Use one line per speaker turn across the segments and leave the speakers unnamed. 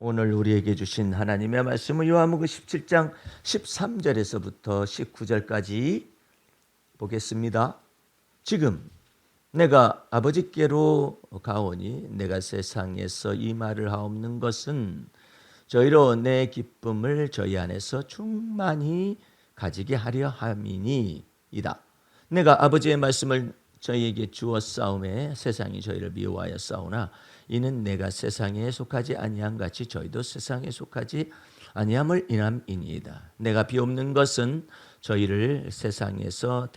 오늘 우리에게 주신 하나님의 말씀은 요한복음 17장 13절에서부터 19절까지 보겠습니다. 지금 내가 아버지께로 가오니 내가 세상에서 이 말을 하옵는 것은 저희로 내 기쁨을 저희 안에서 충만히 가지게 하려 함이니이다. 내가 아버지의 말씀을 저희에게 주었사오매 세상이 저희를 미워하여 싸우나 이는 내가 세상에 속하지 아니함 같이 저희도 세상에 속하지 아니함을 인함이니이다. 내가 비옵는 것은 저희를 세상에서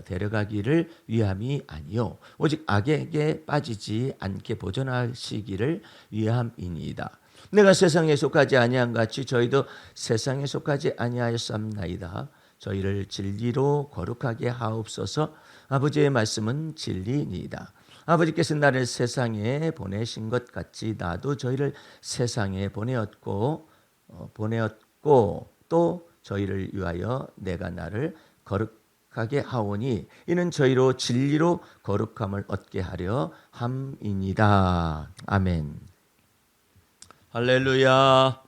데려가기를 위함이 아니요 오직 악에게 빠지지 않게 보존하시기를 위함이니이다. 내가 세상에 속하지 아니함 같이 저희도 세상에 속하지 아니하였사옵나이다. 저희를 진리로 거룩하게 하옵소서. 아버지의 말씀은 진리니이다. 아버지께서 나를 세상에 보내신 것 같이 나도 저희를 세상에 보내었고 또 저희를 위하여 내가 나를 거룩하게 하오니 이는 저희로 진리로 거룩함을 얻게 하려 함이니이다. 아멘. 할렐루야.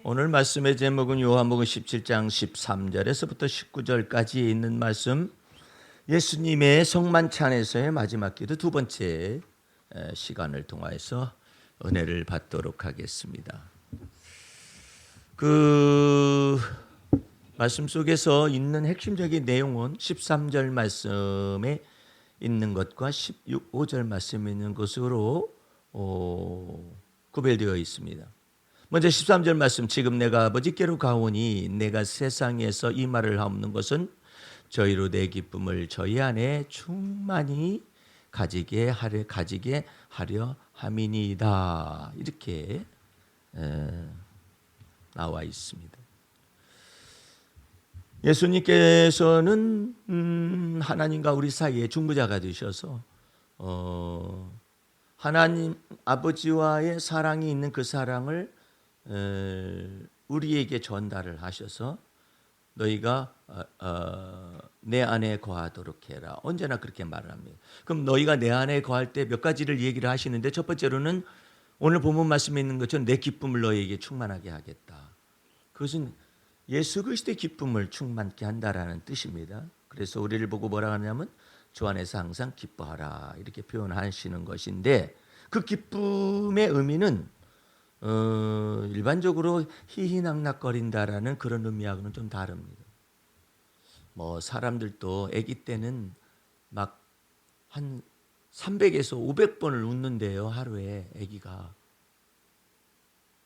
오늘 말씀의 제목은 요한복음 17장 13절에서부터 19절까지 있는 말씀, 예수님의 성만찬에서의 마지막 기도 두 번째 시간을 통하여서 은혜를 받도록 하겠습니다. 그 말씀 속에서 있는 핵심적인 내용은 13절 말씀에 있는 것과 15절 말씀에 있는 것으로 구별되어 있습니다. 먼저 13절 말씀, 지금 내가 아버지께로 가오니 내가 세상에서 이 말을 하옵는 것은 저희로 내 기쁨을 저희 안에 충만히 가지게 하려 함이니이다. 이렇게 나와 있습니다. 예수님께서는 하나님과 우리 사이에 중보자가 되셔서 하나님 아버지와의 사랑이 있는 그 사랑을 우리에게 전달을 하셔서 너희가 내 안에 거하도록 해라. 언제나 그렇게 말을 합니다. 그럼 너희가 내 안에 거할 때 몇 가지를 얘기를 하시는데, 첫 번째로는 오늘 본문 말씀에 있는 것처럼 내 기쁨을 너희에게 충만하게 하겠다. 그것은 예수 그리스도의 기쁨을 충만케 한다라는 뜻입니다. 그래서 우리를 보고 뭐라 하냐면 주 안에서 항상 기뻐하라 이렇게 표현하시는 것인데, 그 기쁨의 의미는 일반적으로 희희낙낙거린다라는 그런 의미하고는 좀 다릅니다. 뭐 사람들도 아기 때는 막 한 300에서 500번을 웃는데요, 하루에 아기가.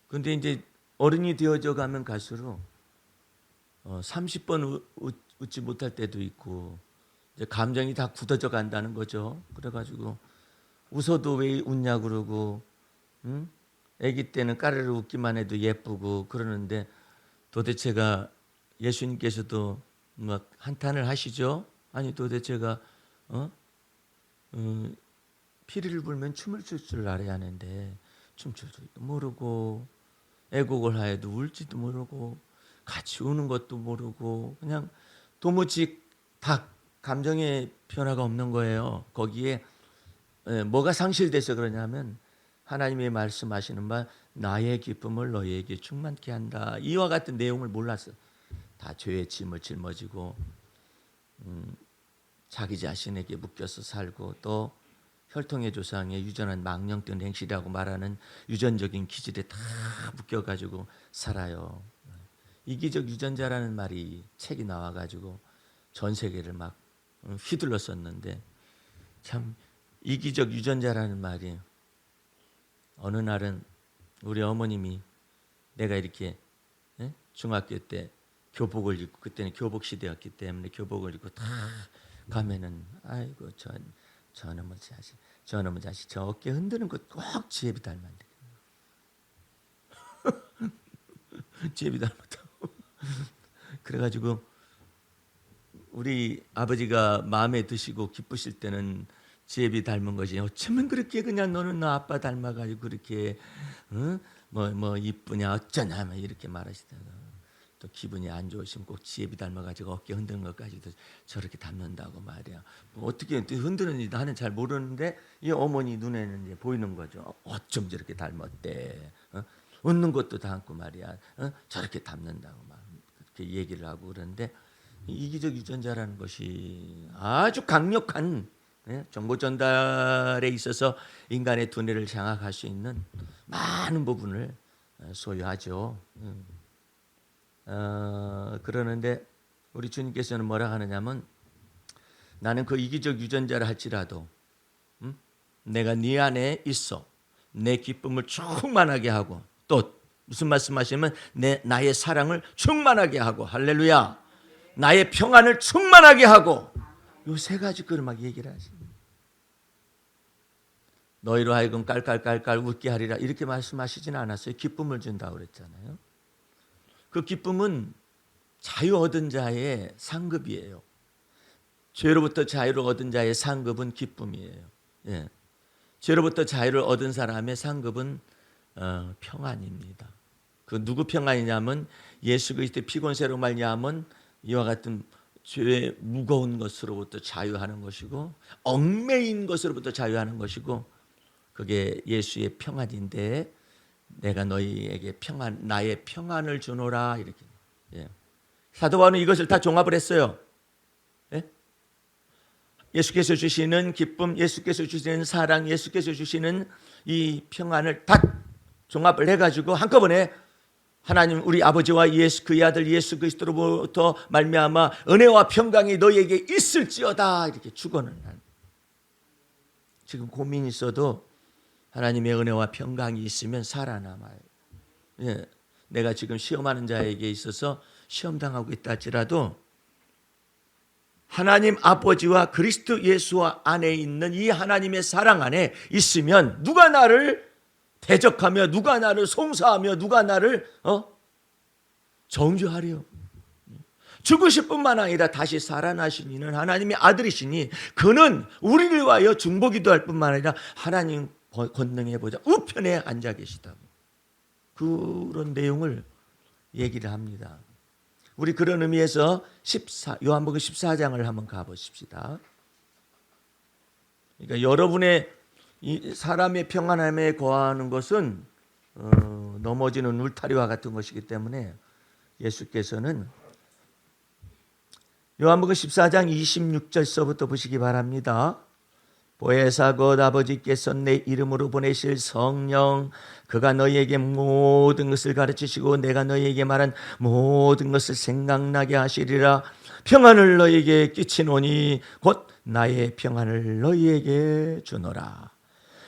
근데 이제 어른이 되어져 가면 갈수록 30번 웃지 못할 때도 있고, 이제 감정이 다 굳어져 간다는 거죠. 그래가지고 웃어도 왜 웃냐 그러고, 아기 때는 까르르 웃기만 해도 예쁘고 그러는데, 도대체가 예수님께서도 막 한탄을 하시죠. 아니 도대체가 피리를 불면 춤을 출 줄 알아야 하는데 춤출 줄도 모르고, 애곡을 하여도 울지도 모르고, 같이 우는 것도 모르고, 그냥 도무지 다 감정의 변화가 없는 거예요. 거기에 뭐가 상실돼서 그러냐면 하나님의 말씀하시는 바 나의 기쁨을 너희에게 충만케 한다, 이와 같은 내용을 몰랐어. 다 죄의 짐을 짊어지고 자기 자신에게 묶여서 살고, 또 혈통의 조상의 유전한 망령된 행실이라고 말하는 유전적인 기질에 다 묶여가지고 살아요. 이기적 유전자라는 말이 책이 나와가지고 전 세계를 막 휘둘렀었는데, 참 이기적 유전자라는 말이 어느 날은 우리 어머님이 내가 이렇게 중학교 때 교복을 입고, 그때는 교복 시대였기 때문에 교복을 입고 다 가면은 아이고 저놈의 자식 저 어깨 흔드는 것 꼭 지혜비 닮았는데 지혜비 닮았다고. 그래가지고 우리 아버지가 마음에 드시고 기쁘실 때는 지혜비 닮은 것이 어쩌면 그렇게 그냥 너는 너 아빠 닮아가지고 그렇게 뭐 이쁘냐 어쩌냐 이렇게 말하시다가, 또 기분이 안 좋으시면 꼭 지혜비 닮아가지고 어깨 흔드는 것까지도 저렇게 닮는다고 말이야. 뭐 어떻게 흔드는지 나는 잘 모르는데 이 어머니 눈에는 이제 보이는 거죠. 어쩜 저렇게 닮았대. 웃는 것도 닮고 말이야. 저렇게 닮는다고 막 그렇게 얘기를 하고 그러는데 이기적 유전자라는 것이 아주 강력한 정보 전달에 있어서 인간의 두뇌를 장악할 수 있는 많은 부분을 소유하죠. 그러는데 우리 주님께서는 뭐라 하느냐면 나는 그 이기적 유전자를 할지라도 내가 네 안에 있어 내 기쁨을 충만하게 하고 또 무슨 말씀하시면 나의 사랑을 충만하게 하고 할렐루야 나의 평안을 충만하게 하고 요 세 가지 걸 막 얘기를 하십니다. 너희로 하여금 깔깔깔깔 웃게 하리라 이렇게 말씀하시진 않았어요. 기쁨을 준다고 그랬잖아요. 그 기쁨은 자유 얻은 자의 상급이에요. 죄로부터 자유를 얻은 자의 상급은 기쁨이에요. 예. 죄로부터 자유를 얻은 사람의 상급은 평안입니다. 그 누구 평안이냐면 예수 그리스도의 피곤세로 말미암은 이와 같은 죄의 무거운 것으로부터 자유하는 것이고 얽매인 것으로부터 자유하는 것이고 그게 예수의 평안인데 내가 너희에게 나의 평안을 주노라 이렇게. 예. 사도 바울은 이것을 다 종합을 했어요. 예? 예수께서 주시는 기쁨, 예수께서 주시는 사랑, 예수께서 주시는 이 평안을 다 종합을 해가지고 한꺼번에 하나님 우리 아버지와 예수 그의 아들 예수 그리스도로부터 말미암아 은혜와 평강이 너희에게 있을지어다 이렇게 축원을 한. 지금 고민이 있어도 하나님의 은혜와 평강이 있으면 살아남아요. 예, 내가 지금 시험하는 자에게 있어서 시험당하고 있다 할지라도 하나님 아버지와 그리스도 예수와 안에 있는 이 하나님의 사랑 안에 있으면 누가 나를 대적하며 누가 나를 송사하며 누가 나를 정죄하려 죽으실 뿐만 아니라 다시 살아나신 이는 하나님의 아들이시니 그는 우리를 위하여 중보기도 할 뿐만 아니라 하나님 권능의 보좌 우편에 앉아 계시다고 그런 내용을 얘기를 합니다. 우리 그런 의미에서 요한복음 14장을 한번 가보십시다. 그러니까 여러분의 이 사람의 평안함에 거하는 것은 넘어지는 울타리와 같은 것이기 때문에 예수께서는 요한복음 14장 26절서부터 보시기 바랍니다. 보혜사 곧 아버지께서 내 이름으로 보내실 성령 그가 너희에게 모든 것을 가르치시고 내가 너희에게 말한 모든 것을 생각나게 하시리라. 평안을 너희에게 끼치노니 곧 나의 평안을 너희에게 주노라.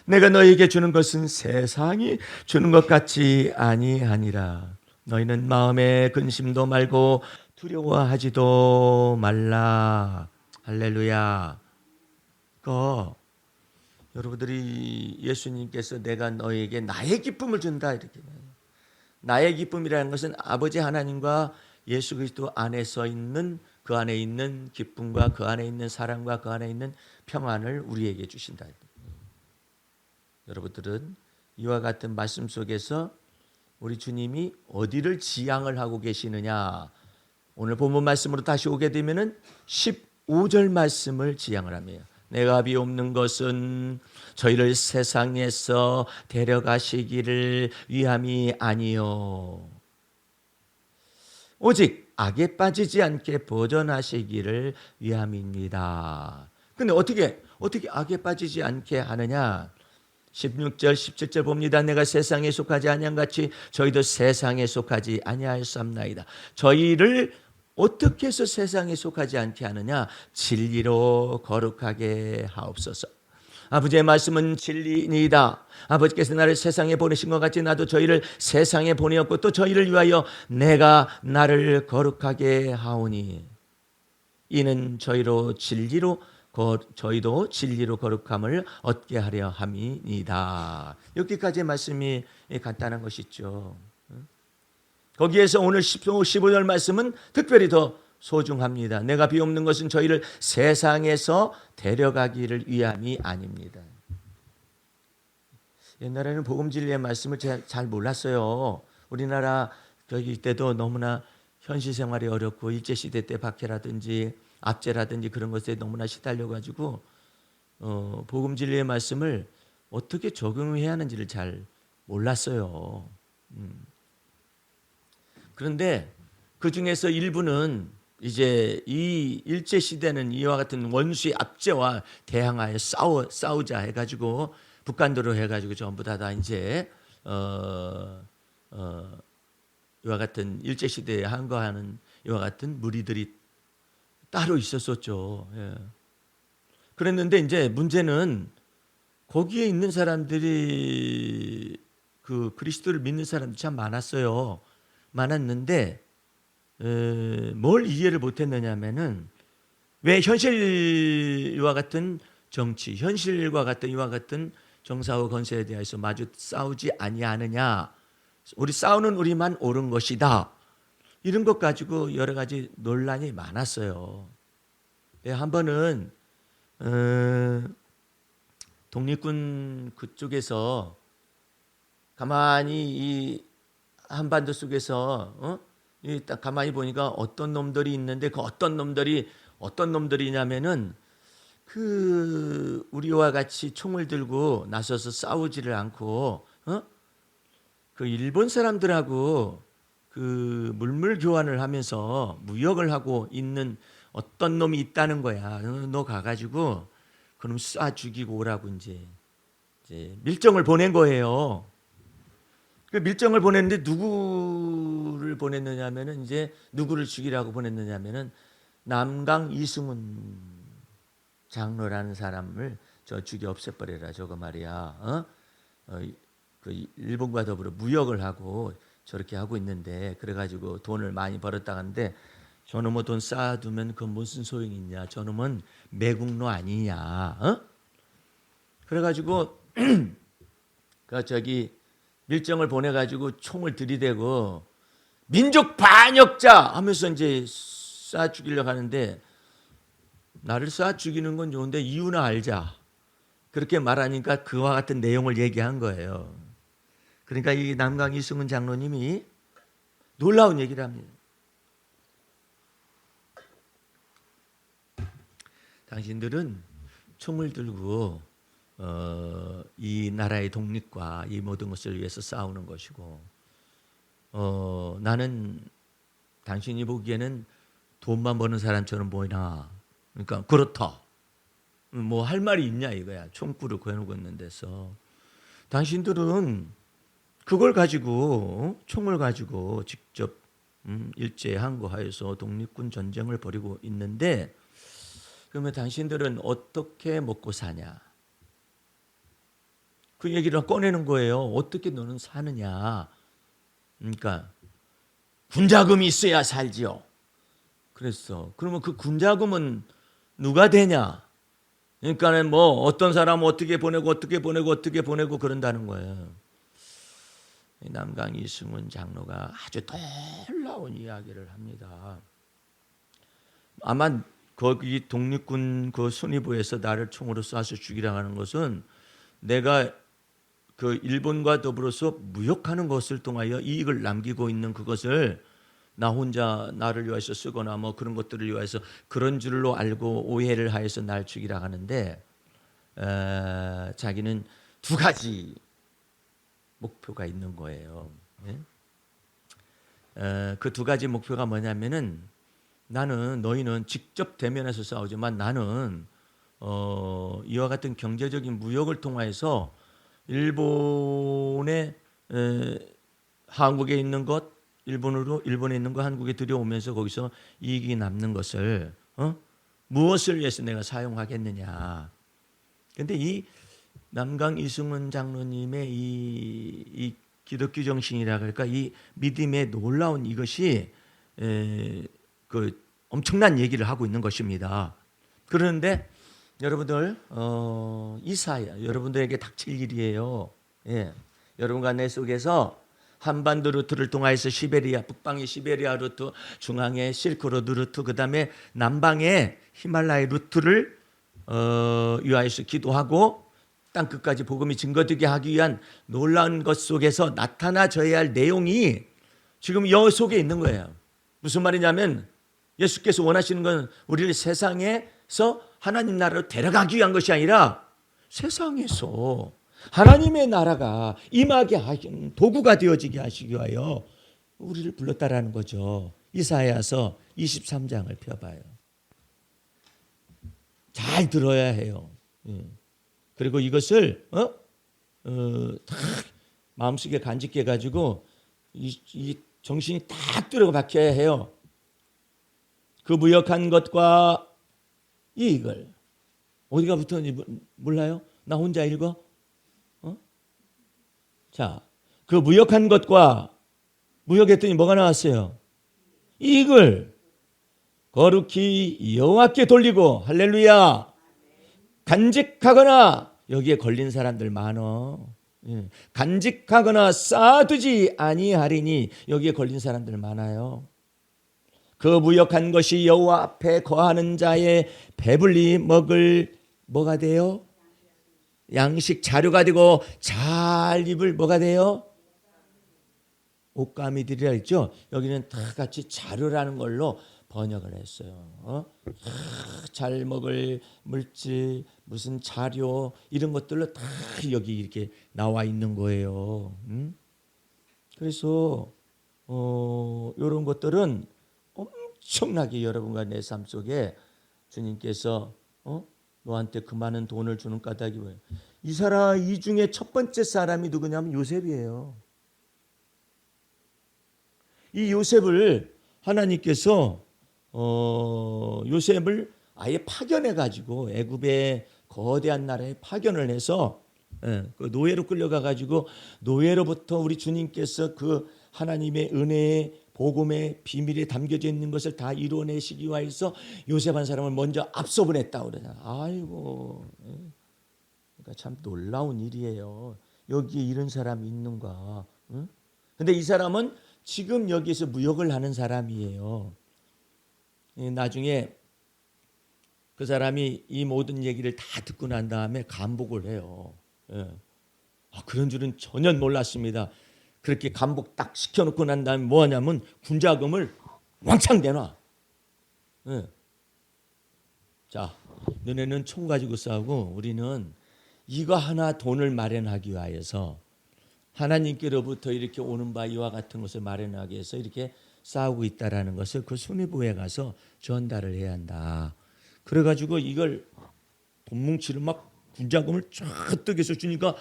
내가 너희에게 주는 것은 세상이 주는 것 같지 아니하니라. 너희는 마음에 근심도 말고 두려워하지도 말라. 할렐루야. 여러분들이 예수님께서 내가 너희에게 나의 기쁨을 준다 이렇게. 나의 기쁨이라는 것은 아버지 하나님과 예수 그리스도 안에서 있는 그 안에 있는 기쁨과 그 안에 있는 사랑과 그 안에 있는 평안을 우리에게 주신다. 여러분들은 이와 같은 말씀 속에서 우리 주님이 어디를 지향을 하고 계시느냐. 오늘 본문 말씀으로 다시 오게 되면은 15절 말씀을 지향을 합니다. 내가 비옵는 것은 저희를 세상에서 데려가시기를 위함이 아니요 오직 악에 빠지지 않게 보존하시기를 위함입니다. 근데 어떻게 악에 빠지지 않게 하느냐? 16절 17절 봅니다. 내가 세상에 속하지 아니한 같이 저희도 세상에 속하지 아니하였사옵나이다. 저희를 어떻게 해서 세상에 속하지 않게 하느냐? 진리로 거룩하게 하옵소서. 아버지의 말씀은 진리이다. 아버지께서 나를 세상에 보내신 것 같이 나도 저희를 세상에 보내었고 또 저희를 위하여 내가 나를 거룩하게 하오니 이는 저희도 진리로 거룩함을 얻게 하려 함이니이다. 여기까지의 말씀이 간단한 것이죠. 거기에서 오늘 15절 말씀은 특별히 더 소중합니다. 내가 비옵는 것은 저희를 세상에서 데려가기를 위함이 아닙니다. 옛날에는 복음 진리의 말씀을 잘 몰랐어요. 우리나라 저기 때도 너무나 현실 생활이 어렵고 일제 시대 때 박해라든지 압제라든지 그런 것에 너무나 시달려 가지고 복음 진리의 말씀을 어떻게 적용해야 하는지를 잘 몰랐어요. 그런데 그 중에서 일부는 이제 이 일제 시대는 이와 같은 원수의 압제와 대항하여 싸우자 해가지고 북한도로 해가지고 전부 다 이제 이와 같은 일제 시대에 항거하는 이와 같은 무리들이 따로 있었었죠. 예. 그랬는데 이제 문제는 거기에 있는 사람들이 그 그리스도를 믿는 사람들이 참 많았어요. 많았는데 뭘 이해를 못했느냐면은 왜 현실과 같은 정치, 현실과 같은 이와 같은 정사와 건세에 대해서 마주 싸우지 아니하느냐? 우리 싸우는 우리만 옳은 것이다. 이런 것 가지고 여러 가지 논란이 많았어요. 한 번은 독립군 그쪽에서 가만히 이 한반도 속에서 딱 가만히 보니까 어떤 놈들이 있는데 그 어떤 놈들이냐면은 그 우리와 같이 총을 들고 나서서 싸우지를 않고 그 일본 사람들하고 그 물물 교환을 하면서 무역을 하고 있는 어떤 놈이 있다는 거야. 너 가가지고 그놈 쏴 죽이고 오라고 이제 밀정을 보낸 거예요. 그 밀정을 보냈는데 누구를 보냈느냐면은 이제 누구를 죽이라고 보냈느냐면은 남강 이승훈 장로라는 사람을 저 죽여 없애버려라 저거 말이야. 그 일본과 더불어 무역을 하고 저렇게 하고 있는데 그래가지고 돈을 많이 벌었다 하는데 저놈의 돈 쌓아두면 그 무슨 소용이 있냐? 저놈은 매국노 아니냐? 그래가지고 그 저기 밀정을 보내가지고 총을 들이대고 민족 반역자 하면서 이제 쏴 죽이려고 하는데 나를 쏴 죽이는 건 좋은데 이유는 알자. 그렇게 말하니까 그와 같은 내용을 얘기한 거예요. 그러니까 이 남강 이승훈 장로님이 놀라운 얘기를 합니다. 당신들은 총을 들고 이 나라의 독립과 이 모든 것을 위해서 싸우는 것이고 나는 당신이 보기에는 돈만 버는 사람처럼 보이나. 그러니까 그렇다. 뭐 할 말이 있냐 이거야. 총구를 구해놓고 있는 데서. 당신들은 그걸 가지고 총을 가지고 직접 일제 항거하여서 독립군 전쟁을 벌이고 있는데 그러면 당신들은 어떻게 먹고 사냐? 그 얘기를 꺼내는 거예요. 어떻게 너는 사느냐? 그러니까 군자금이 있어야 살지요. 그랬어. 그러면 그 군자금은 누가 되냐? 그러니까는 뭐 어떤 사람은 어떻게 보내고 그런다는 거예요. 남강 이승훈 장로가 아주 놀라운 이야기를 합니다. 아마 거기 독립군 그 순위부에서 나를 총으로 쏴서 죽이라 하는 것은 내가 그 일본과 더불어서 무역하는 것을 통하여 이익을 남기고 있는 그것을 나 혼자 나를 위해서 쓰거나 뭐 그런 것들을 위해서 그런 줄로 알고 오해를 하여서 날 죽이라 하는데 자기는 두 가지 목표가 있는 거예요. 그 두 가지 목표가 뭐냐면은 너희는 직접 대면해서 싸우지만 나는 이와 같은 경제적인 무역을 통해서 일본에 한국에 있는 것 일본에 있는 거 한국에 들여오면서 거기서 이익이 남는 것을 무엇을 위해서 내가 사용하겠느냐. 그런데 이 남강 이승훈 장로님의 이 기독교 정신이라 그럴까 이 믿음의 놀라운 이것이 그 엄청난 얘기를 하고 있는 것입니다. 그런데 여러분들 이사야 여러분들에게 닥칠 일이에요. 예. 여러분과 내 속에서 한반도 루트를 통해서 시베리아 북방의 시베리아 루트, 중앙의 실크로드 루트, 그 다음에 남방의 히말라야 루트를 위하여서 기도하고 땅 끝까지 복음이 증거되게 하기 위한 놀라운 것 속에서 나타나져야 할 내용이 지금 여 속에 있는 거예요. 무슨 말이냐면 예수께서 원하시는 건 우리를 세상에서 하나님 나라로 데려가기 위한 것이 아니라 세상에서 하나님의 나라가 임하게 하신 도구가 되어지게 하시기 위하여 우리를 불렀다라는 거죠. 이사야서 23장을 펴봐요. 잘 들어야 해요. 그리고 이것을 딱 마음속에 간직해 가지고 이 정신이 딱 들어박혀야 해요. 그 무역한 것과 이익을 어디가 붙었는지 몰라요? 나 혼자 읽어? 자, 그 무역한 것과 무역했더니 뭐가 나왔어요? 이익을 거룩히 여호와께 돌리고 할렐루야 간직하거나 여기에 걸린 사람들 많어. 간직하거나 쌓아두지 아니하리니 여기에 걸린 사람들 많아요. 그 무역한 것이 여호와 앞에 거하는 자의 배불리 먹을 뭐가 돼요? 양식 자료가 되고 잘 입을 뭐가 돼요? 옷감이 되리라 했죠. 여기는 다 같이 자료라는 걸로 번역을 했어요. 잘 먹을 물질, 무슨 자료 이런 것들로 다 여기 이렇게 나와 있는 거예요. 그래서 이런 것들은 엄청나게 여러분과 내 삶 속에 주님께서 너한테 그 많은 돈을 주는 까닭이 뭐예요? 이 중에 첫 번째 사람이 누구냐면 요셉이에요. 이 요셉을 하나님께서 요셉을 아예 파견해 가지고 애굽의 거대한 나라에 파견을 해서 그 노예로 끌려가 가지고 노예로부터 우리 주님께서 그 하나님의 은혜의 복음의 비밀에 담겨져 있는 것을 다 이루어내시기 위해서 요셉 한 사람을 먼저 앞서 보냈다고 그러잖아. 아이고, 그러니까 참 놀라운 일이에요. 여기에 이런 사람이 있는가? 근데 이 사람은 지금 여기서 무역을 하는 사람이에요. 나중에 그 사람이 이 모든 얘기를 다 듣고 난 다음에 감복을 해요. 그런 줄은 전혀 몰랐습니다. 그렇게 감복 딱 시켜놓고 난 다음에 뭐 하냐면 군자금을 왕창 내놔. 자, 너네는 총 가지고 싸우고 우리는 이거 하나 돈을 마련하기 위하여서 하나님께로부터 이렇게 오는 바 이와 같은 것을 마련하기 위해서 이렇게 싸우고 있다라는 것을 그 수뇌부에 가서 전달을 해야 한다. 그래가지고 이걸 돈뭉치를 막 군자금을 쫙 뜨개서 주니까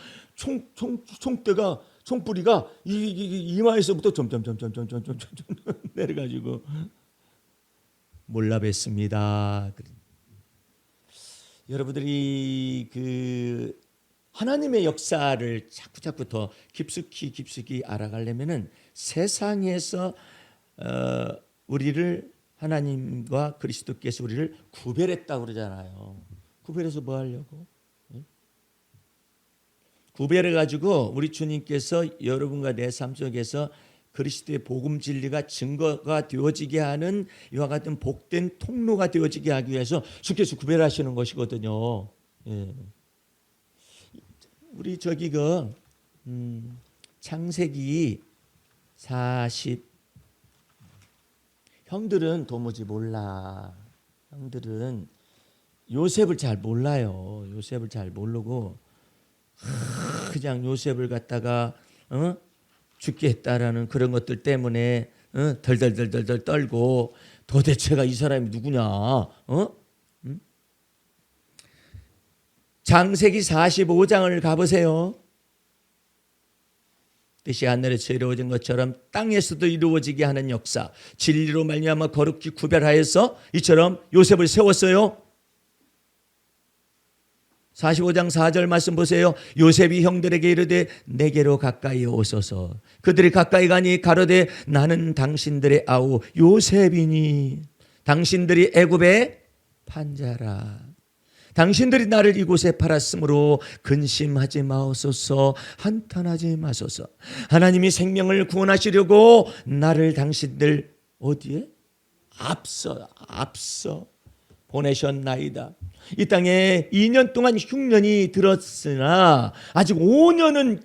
총뿌리가 이마에서부터 점점 내려가지고 몰라뵀습니다. 여러분들이 그 하나님의 역사를 자꾸 더 깊숙이 알아가려면은 세상에서 우리를 하나님과 그리스도께서 우리를 구별했다고 그러잖아요. 구별해서 뭐 하려고? 구별해 가지고 우리 주님께서 여러분과 내 삶 속에서 그리스도의 복음 진리가 증거가 되어지게 하는 이와 같은 복된 통로가 되어지게 하기 위해서 주께서 구별하시는 것이거든요. 우리 저기 창세기 40 형들은 도무지 몰라. 형들은 요셉을 잘 몰라요. 요셉을 잘 모르고 그냥 요셉을 갖다가 죽게 했다라는 그런 것들 때문에 덜덜덜 떨고 도대체가 이 사람이 누구냐? 창세기 45장을 가보세요. 뜻이 하늘에서 이루어진 것처럼 땅에서도 이루어지게 하는 역사, 진리로 말미암아 거룩히 구별하여서 이처럼 요셉을 세웠어요. 45장 4절 말씀 보세요. 요셉이 형들에게 이르되 내게로 가까이 오소서. 그들이 가까이 가니 가로되 나는 당신들의 아우 요셉이니 당신들이 애굽의 판자라. 당신들이 나를 이곳에 팔았으므로 근심하지 마옵소서. 한탄하지 마소서. 하나님이 생명을 구원하시려고 나를 당신들 어디에? 앞서 보내셨나이다. 이 땅에 2년 동안 흉년이 들었으나 아직 5년은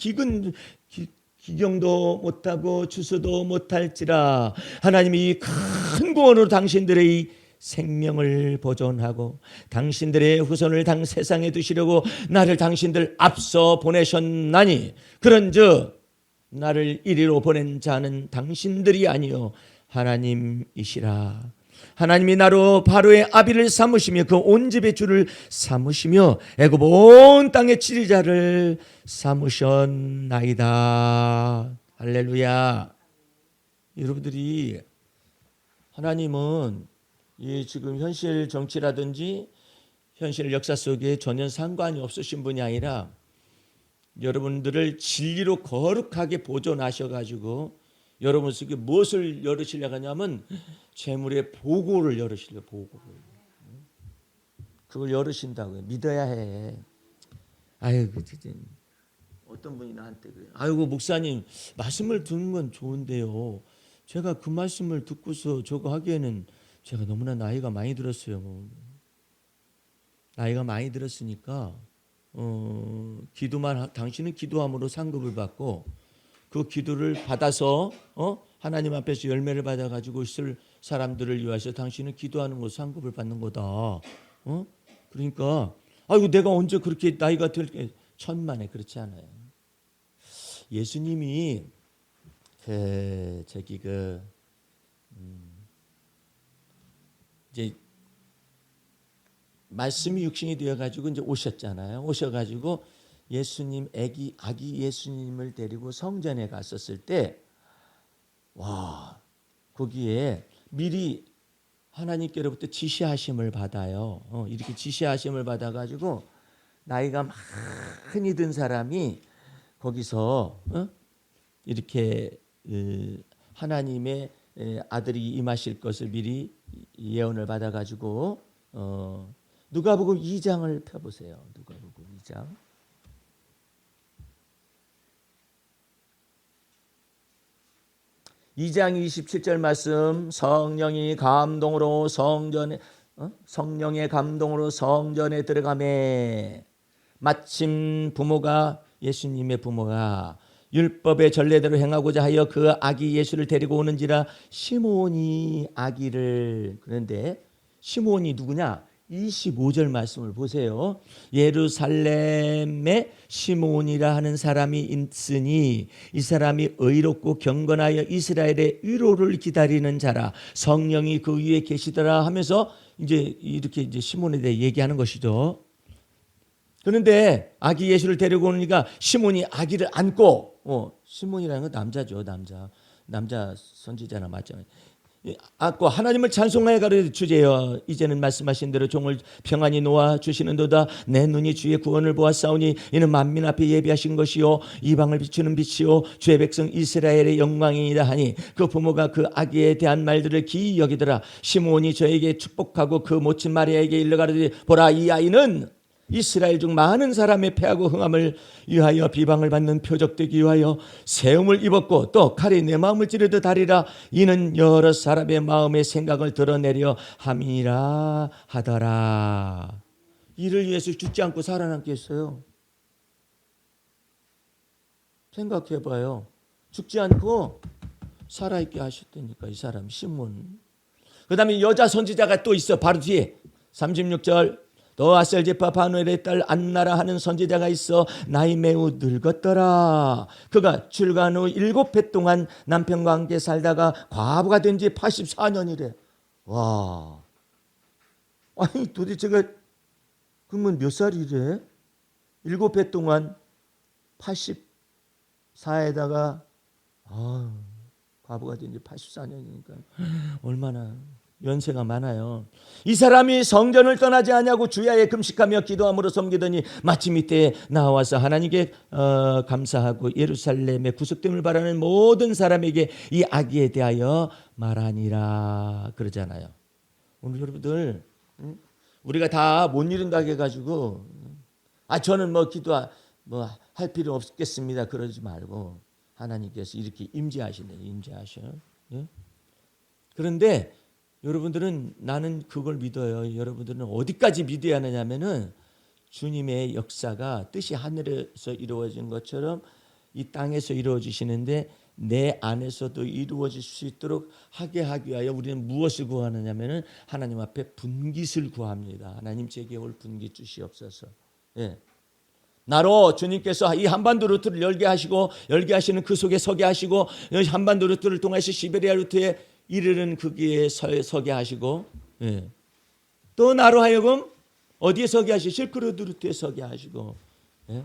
기경도 못하고 주소도 못할지라 하나님이 큰 구원으로 당신들의 생명을 보존하고 당신들의 후손을 세상에 두시려고 나를 당신들 앞서 보내셨나니 그런즉 나를 이리로 보낸 자는 당신들이 아니요 하나님이시라. 하나님이 나로 바로의 아비를 삼으시며 그 온 집의 주를 삼으시며 애굽 온 땅의 지리자를 삼으셨나이다. 할렐루야. 여러분들이 하나님은 이 지금 현실 정치라든지 현실 역사 속에 전혀 상관이 없으신 분이 아니라 여러분들을 진리로 거룩하게 보존하셔가지고 여러분 속에 무엇을 열으시려고 하냐면 재물의 보고를 열으시려고. 보고를. 그걸 열으신다고요. 믿어야 해. 아이고 진짜 어떤 분이 나한테 그래요. 아이고 목사님 말씀을 듣는 건 좋은데요. 제가 그 말씀을 듣고서 저거 하기에는 제가 너무나 나이가 많이 들었어요. 나이가 많이 들었으니까 기도만 당신은 기도함으로 상급을 받고 그 기도를 받아서 하나님 앞에서 열매를 받아가지고 있을 사람들을 위해서 당신은 기도하는 것으로 상급을 받는 거다. 그러니까 아이고 내가 언제 그렇게 나이가 들 천만에 그렇지 않아요. 예수님이 이제 말씀이 육신이 되어가지고 이제 오셨잖아요. 오셔가지고 예수님 아기 예수님을 데리고 성전에 갔었을 때, 와 거기에 미리 하나님께로부터 지시하심을 받아요. 이렇게 지시하심을 받아가지고 나이가 많이 든 사람이 거기서 이렇게 하나님의 아들이 임하실 것을 미리 예언을 받아가지고 누가복음 2장을 펴보세요. 누가복음 2장. (2장 27절) 말씀. 성령의 감동으로 성령의 감동으로 성전에 들어가매 마침 예수님의 부모가 율법의 전례대로 행하고자 하여 그 아기 예수를 데리고 오는지라 시몬이 아기를. 그런데 시몬이 누구냐? 25절 말씀을 보세요. 예루살렘에 시몬이라 하는 사람이 있으니 이 사람이 의롭고 경건하여 이스라엘의 위로를 기다리는 자라. 성령이 그 위에 계시더라 하면서 이제 이렇게 이제 시몬에 대해 얘기하는 것이죠. 그런데 아기 예수를 데리고 오니까 시몬이 아기를 안고, 시몬이라는 건 남자죠. 남자 선지자나 맞죠. 안고 하나님을 찬송하여 가르치제요. 이제는 말씀하신 대로 종을 평안히 놓아 주시는도다. 내 눈이 주의 구원을 보았사오니 이는 만민 앞에 예비하신 것이요 이방을 비추는 빛이요 주의 백성 이스라엘의 영광이니이다 하니 그 부모가 그 아기에 대한 말들을 기이 여기더라. 시몬이 저에게 축복하고 그 모친 마리아에게 일러 가르치되 보라 이 아이는 이스라엘 중 많은 사람의 패하고 흥함을 위하여 비방을 받는 표적되기 위하여 세움을 입었고 또 칼이 내 마음을 찌르듯 하리라. 이는 여러 사람의 마음의 생각을 드러내려 함이라 하더라. 이를 위해서 죽지 않고 살아남겠어요? 생각해봐요. 죽지 않고 살아있게 하셨다니까. 이 사람 시몬. 그 다음에 여자 선지자가 또 있어. 바로 뒤에 36절. 또 아셀제파 바누엘의 딸 안나라 하는 선지자가 있어 나이 매우 늙었더라. 그가 출간 후 7해 동안 남편과 함께 살다가 과부가 된 지 84년이래. 와, 아니 도대체가 그러면 몇 살이래? 7해 동안 84에다가 과부가 된 지 84년이니까 얼마나 연세가 많아요. 이 사람이 성전을 떠나지 않냐고 주야에 금식하며 기도함으로 섬기더니 마침 이때 나와서 하나님께 감사하고 예루살렘의 구속됨을 바라는 모든 사람에게 이 아기에 대하여 말하니라 그러잖아요. 오늘 여러분들 우리가 다 못 이룬다 해가지고 저는 할 필요 없겠습니다 그러지 말고 하나님께서 이렇게 임재하셔. 예? 그런데 여러분들은 나는 그걸 믿어요. 여러분들은 어디까지 믿어야 하느냐면은 주님의 역사가 뜻이 하늘에서 이루어진 것처럼 이 땅에서 이루어지시는데 내 안에서도 이루어질 수 있도록 하게 하기 위하여 우리는 무엇을 구하느냐면은 하나님 앞에 분깃을 구합니다. 하나님 제게 올 분깃 주시옵소서. 예. 나로 주님께서 이 한반도 루트를 열게 하시고 열게 하시는 그 속에 서게 하시고 한반도 루트를 통해서 시베리아 루트에 이르는 그 길에 서게 하시고 예. 또 나로 하여금 어디에 서게 하시고 실크로드 루트에 서게 하시고 예.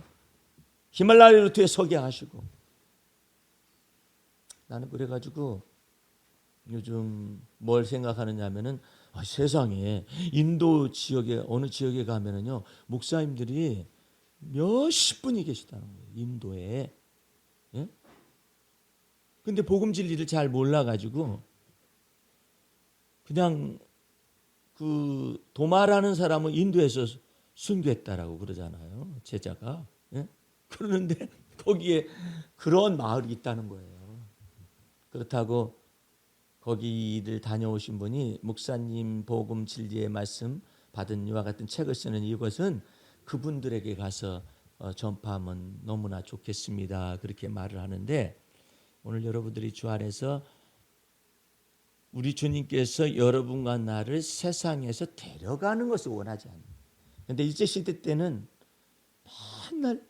히말라야 루트에 서게 하시고 나는 그래가지고 요즘 뭘 생각하느냐 하면은 세상에 인도 지역에 어느 지역에 가면은요 목사님들이 몇십 분이 계시다는 거예요. 인도에. 예? 근데 복음 진리를 잘 몰라가지고 그냥 그 도마라는 사람은 인도에서 순교했다라고 그러잖아요. 제자가. 예? 그러는데 거기에 그런 마을이 있다는 거예요. 그렇다고 거기를 다녀오신 분이 목사님 복음 진리의 말씀 받은 이와 같은 책을 쓰는 이것은 그분들에게 가서 전파하면 너무나 좋겠습니다. 그렇게 말을 하는데 오늘 여러분들이 주 안에서 우리 주님께서 여러분과 나를 세상에서 데려가는 것을 원하지 않아요. 그런데 일제 시대 때는 맨날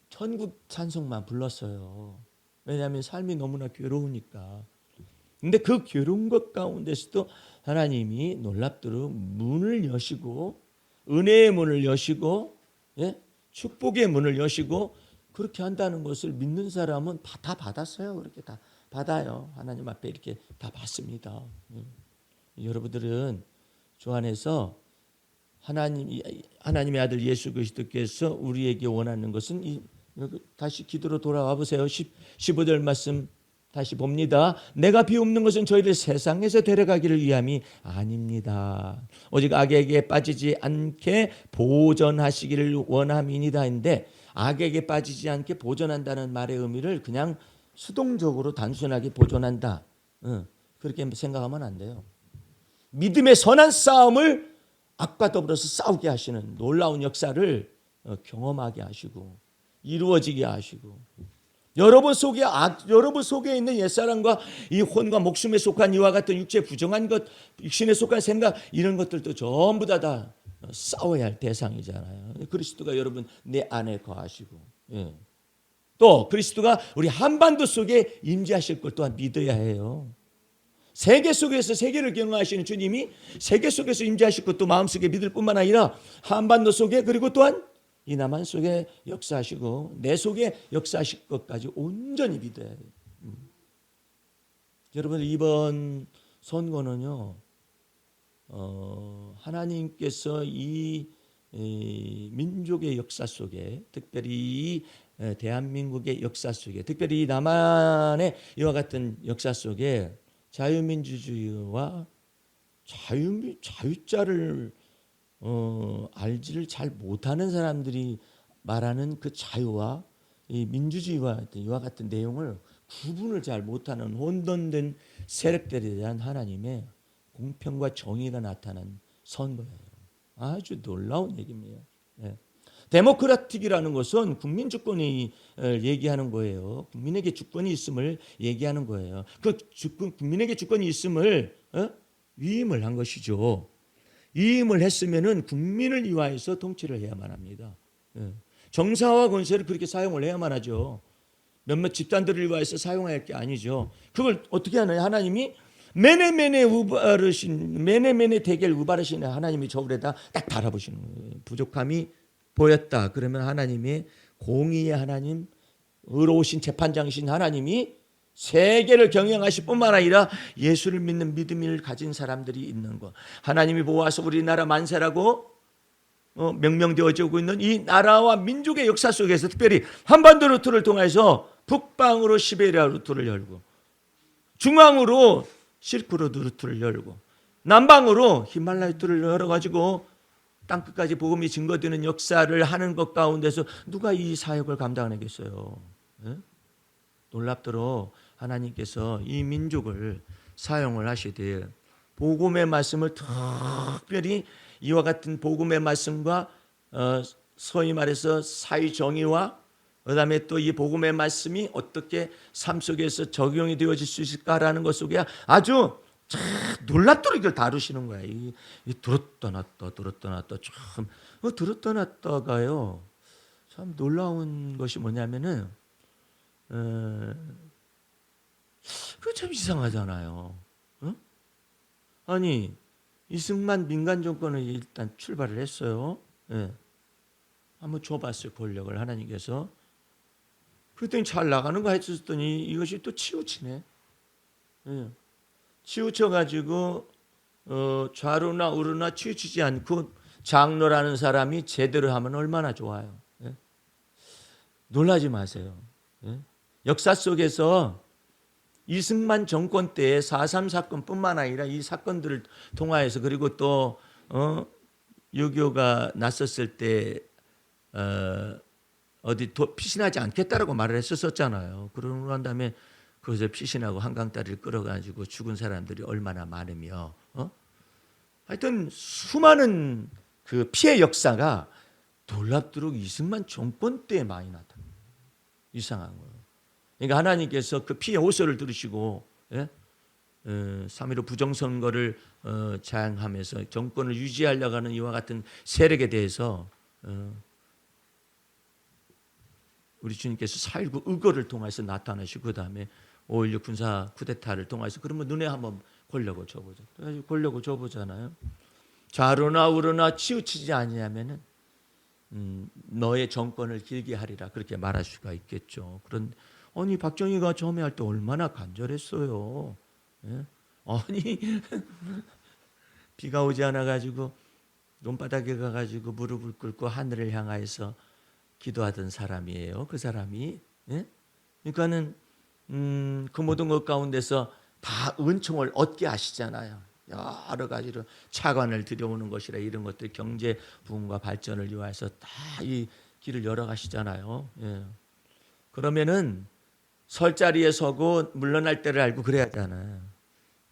천국 찬송만 불렀어요. 왜냐하면 삶이 너무나 괴로우니까. 근데 그 괴로운 것 가운데서도 하나님이 놀랍도록 문을 여시고 은혜의 문을 여시고 예? 축복의 문을 여시고 그렇게 한다는 것을 믿는 사람은 다 받았어요. 그렇게 다 받아요. 하나님 앞에 이렇게 다 받습니다. 여러분들은 주 안에서 하나님의 아들 예수 그리스도께서 우리에게 원하는 것은 다시 기도로 돌아와 보세요. 15절 말씀 다시 봅니다. 내가 비옵는 것은 저희를 세상에서 데려가기를 위함이 아닙니다. 오직 악에게 빠지지 않게 보존하시기를 원함이니이다. 인데 악에게 빠지지 않게 보존한다는 말의 의미를 그냥 수동적으로 단순하게 보존한다. 그렇게 생각하면 안 돼요. 믿음의 선한 싸움을 악과 더불어서 싸우게 하시는 놀라운 역사를 경험하게 하시고 이루어지게 하시고 여러분 속에 있는 옛사람과 이 혼과 목숨에 속한 이와 같은 육체 부정한 것, 육신에 속한 생각 이런 것들도 전부 다 싸워야 할 대상이잖아요. 그리스도가 여러분 내 안에 거하시고 예. 또 그리스도가 우리 한반도 속에 임재하실 걸 또한 믿어야 해요. 세계 속에서 세계를 경영하시는 주님이 세계 속에서 임재하실 것도 마음속에 믿을 뿐만 아니라 한반도 속에 그리고 또한 이 남한 속에 역사하시고 내 속에 역사하실 것까지 온전히 믿어야 해요. 여러분 이번 선거는요 하나님께서 이 민족의 역사 속에 특별히 대한민국의 역사 속에 특별히 남한의 이와 같은 역사 속에 자유민주주의와 자유자를 알지를 잘 못하는 사람들이 말하는 그 자유와 이 민주주의와 이와 같은 내용을 구분을 잘 못하는 혼돈된 세력들에 대한 하나님의 공평과 정의가 나타난 선거예요. 아주 놀라운 얘기입니다. 네. 데모크라틱이라는 것은 국민 주권이 얘기하는 거예요. 국민에게 주권이 있음을 얘기하는 거예요. 그 국민에게 주권이 있음을 위임을 한 것이죠. 위임을 했으면은 국민을 위하여서 통치를 해야만 합니다. 정사와 권세를 그렇게 사용을 해야만 하죠. 몇몇 집단들을 위하여서 사용할 게 아니죠. 그걸 어떻게 하나요? 하나님이 매네매네 대결 우바르신 하나님이 저울에다 딱 달아보시는 거예요. 부족함이 보였다. 그러면 하나님의 공의의 하나님, 의로우신 재판장이신 하나님이 세계를 경영하실 뿐만 아니라 예수를 믿는 믿음을 가진 사람들이 있는 것. 하나님이 보아서 우리나라 만세라고 명명되어져 오고 있는 이 나라와 민족의 역사 속에서 특별히 한반도 루트를 통해서 북방으로 시베리아 루트를 열고 중앙으로 실크로드 루트를 열고 남방으로 히말라야 루트를 열어가지고 땅끝까지 복음이 증거되는 역사를 하는 것 가운데서 누가 이 사역을 감당하겠어요? 네? 놀랍도록 하나님께서 이 민족을 사용을 하시되 복음의 말씀을 특별히 이와 같은 복음의 말씀과 소위 말해서 사회정의와 그다음에 또 이 복음의 말씀이 어떻게 삶 속에서 적용이 되어질 수 있을까라는 것 속에 아주 참 놀랍도록 이걸 다루시는 거야. 이 들었다 놨다 들었다 놨다 참 들었다 놨다가요. 참 놀라운 것이 뭐냐면은 그거 참 이상하잖아요. 어? 아니 이승만 민간 정권을 일단 출발을 했어요. 예. 한번 줘봤어요 권력을 하나님께서. 그랬더니 잘 나가는 거 했었더니 이것이 또 치우치네. 예. 치우쳐가지고 좌로나 우로나 치우치지 않고 장로라는 사람이 제대로 하면 얼마나 좋아요. 예? 놀라지 마세요. 예? 역사 속에서 이승만 정권 때의 4.3 사건뿐만 아니라 이 사건들을 통하여서 그리고 또 6.25가 났었을 때 어디 피신하지 않겠다라고 말을 했었잖아요. 그러고 난 다음에 그것을 피신하고 한강다리를 끌어가지고 죽은 사람들이 얼마나 많으며 하여튼 수많은 그 피해 역사가 놀랍도록 이승만 정권 때에 많이 나타나요. 이상한 거예요. 그러니까 하나님께서 그 피해 호소를 들으시고 3.15 부정선거를 자행하면서 정권을 유지하려고 하는 이와 같은 세력에 대해서 우리 주님께서 4.19 의거를 통해서 나타나시고 그 다음에 5.16 군사 쿠데타를 통해서 그러면 눈에 한번 권력을 줘보자. 그래가지고 권력을 줘보잖아요. 좌로나 우로나 치우치지 아니하면은 너의 정권을 길게 하리라 그렇게 말할 수가 있겠죠. 그런 아니 박정희가 처음에 할 때 얼마나 간절했어요. 예? 아니 비가 오지 않아 가지고 논바닥에 가 가지고 무릎을 꿇고 하늘을 향하여서 기도하던 사람이에요. 그 사람이. 예? 그러니까는 그 모든 것 가운데서 다 은총을 얻게 하시잖아요. 여러 가지로 차관을 들여오는 것이라 이런 것들 경제 부흥과 발전을 위해서 다 이 길을 열어가시잖아요. 예. 그러면은 설 자리에 서고 물러날 때를 알고 그래야 하잖아요.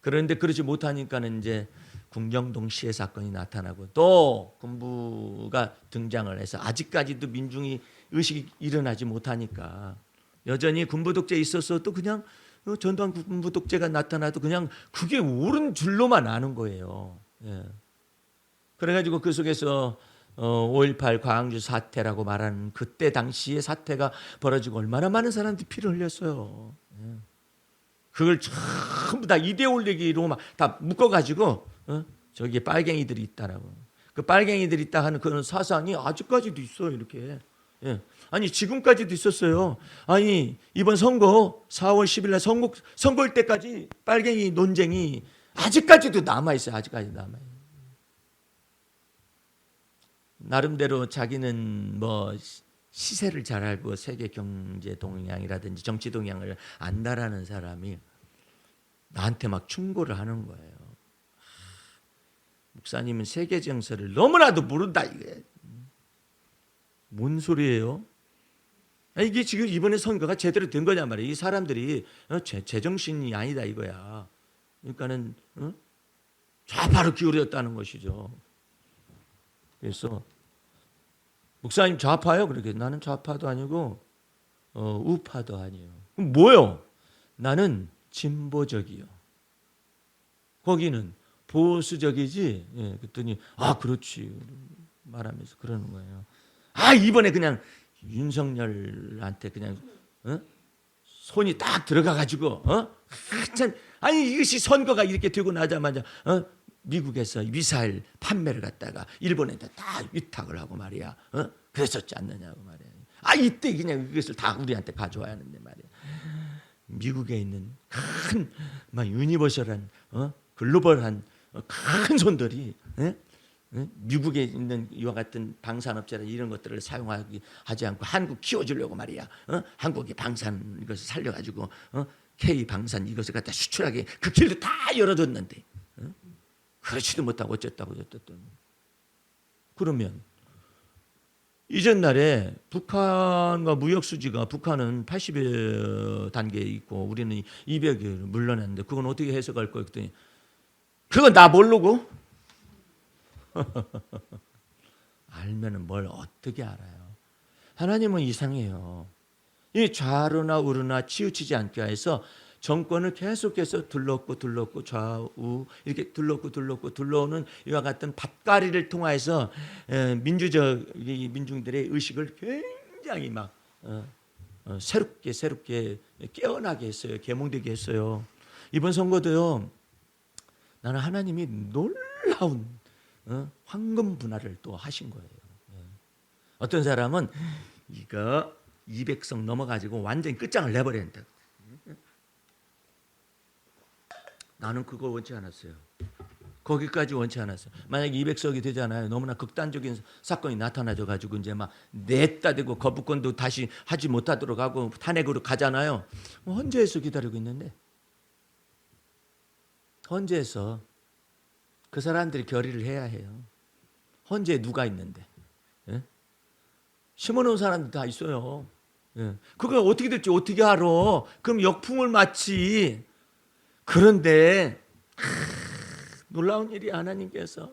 그런데 그러지 못하니까는 이제 궁정동 시해 사건이 나타나고 또 군부가 등장을 해서 아직까지도 민중이 의식이 일어나지 못하니까 여전히 군부 독재에 있어서도 그냥 전두환 군부 독재가 나타나도 그냥 그게 옳은 줄로만 아는 거예요. 예. 그래가지고 그 속에서 5.18 광주 사태라고 말하는 그때 당시의 사태가 벌어지고 얼마나 많은 사람들이 피를 흘렸어요. 예. 그걸 전부 다 이데올로기로 막 다 묶어가지고 저기에 빨갱이들이 있다라고. 그 빨갱이들이 있다 하는 그런 사상이 아직까지도 있어요. 이렇게. 예. 아니 지금까지도 있었어요. 아니 이번 선거 4월 10일 날 선거일 때까지 빨갱이 논쟁이 아직까지도 남아 있어요. 아직까지 남아요. 나름대로 자기는 뭐 시세를 잘 알고 세계 경제 동향이라든지 정치 동향을 안다라는 사람이 나한테 막 충고를 하는 거예요. 목사님은 세계 정세를 너무나도 모른다 이게. 뭔 소리예요? 이게 지금 이번에 선거가 제대로 된 거냐 말이에요. 이 사람들이 제정신이 아니다 이거야. 그러니까는 좌파로 기울였다는 것이죠. 그래서 목사님 좌파요? 그렇게 나는 좌파도 아니고 우파도 아니에요. 그럼 뭐요? 나는 진보적이요. 거기는 보수적이지. 예, 그랬더니 그렇지 말하면서 그러는 거예요. 이번에 그냥 윤석열한테 그냥 손이 딱 들어가 가지고 참 아니 이것이 선거가 이렇게 되고 나자마자 미국에서 미사일 판매를 갖다가 일본에다 다 위탁을 하고 말이야. 그랬었지 않느냐고 말이야. 이때 그냥 이것을 다 우리한테 가져와야 하는데 말이야. 미국에 있는 큰 막 유니버셜한 글로벌한 큰 손들이 미국에 있는 이와 같은 방산업체나 이런 것들을 사용하지 않고 한국 키워주려고 말이야. 한국의 방산 이것을 살려가지고 K 방산 이것을 갖다 수출하게 그 길도 다 열어줬는데 그렇지도 못하고 어쨌다고 저쨌다고. 그러면 이전날에 북한과 무역 수지가 북한은 80여 단계에 있고 우리는 200여 물러났는데 그건 어떻게 해석할 거야? 그랬더니 그건 나 모르고 알면은 뭘 어떻게 알아요? 하나님은 이상해요. 이 좌로나 우로나 치우치지 않게 해서 정권을 계속해서 둘렀고 좌우 이렇게 둘러오는 이와 같은 밭가리를 통해서 이 민중들의 의식을 굉장히 막 새롭게 깨어나게 했어요. 계몽되게 했어요. 이번 선거도요. 나는 하나님이 놀라운 황금 분할을 또 하신 거예요. 어떤 사람은 이거 200석 넘어가지고 완전히 끝장을 내버려야 된다. 나는 그거 원치 않았어요. 거기까지 원치 않았어요. 만약에 200석이 되잖아요. 너무나 극단적인 사건이 나타나져 가지고 이제 막 냈다 대고 거부권도 다시 하지 못하도록 하고 탄핵으로 가잖아요. 헌재에서 기다리고 있는데 헌재에서 그 사람들이 결의를 해야 해요. 헌재에 누가 있는데? 예? 심어놓은 사람들 다 있어요. 예. 그거 어떻게 될지 어떻게 알아? 그럼 역풍을 맞지. 그런데 놀라운 일이 하나님께서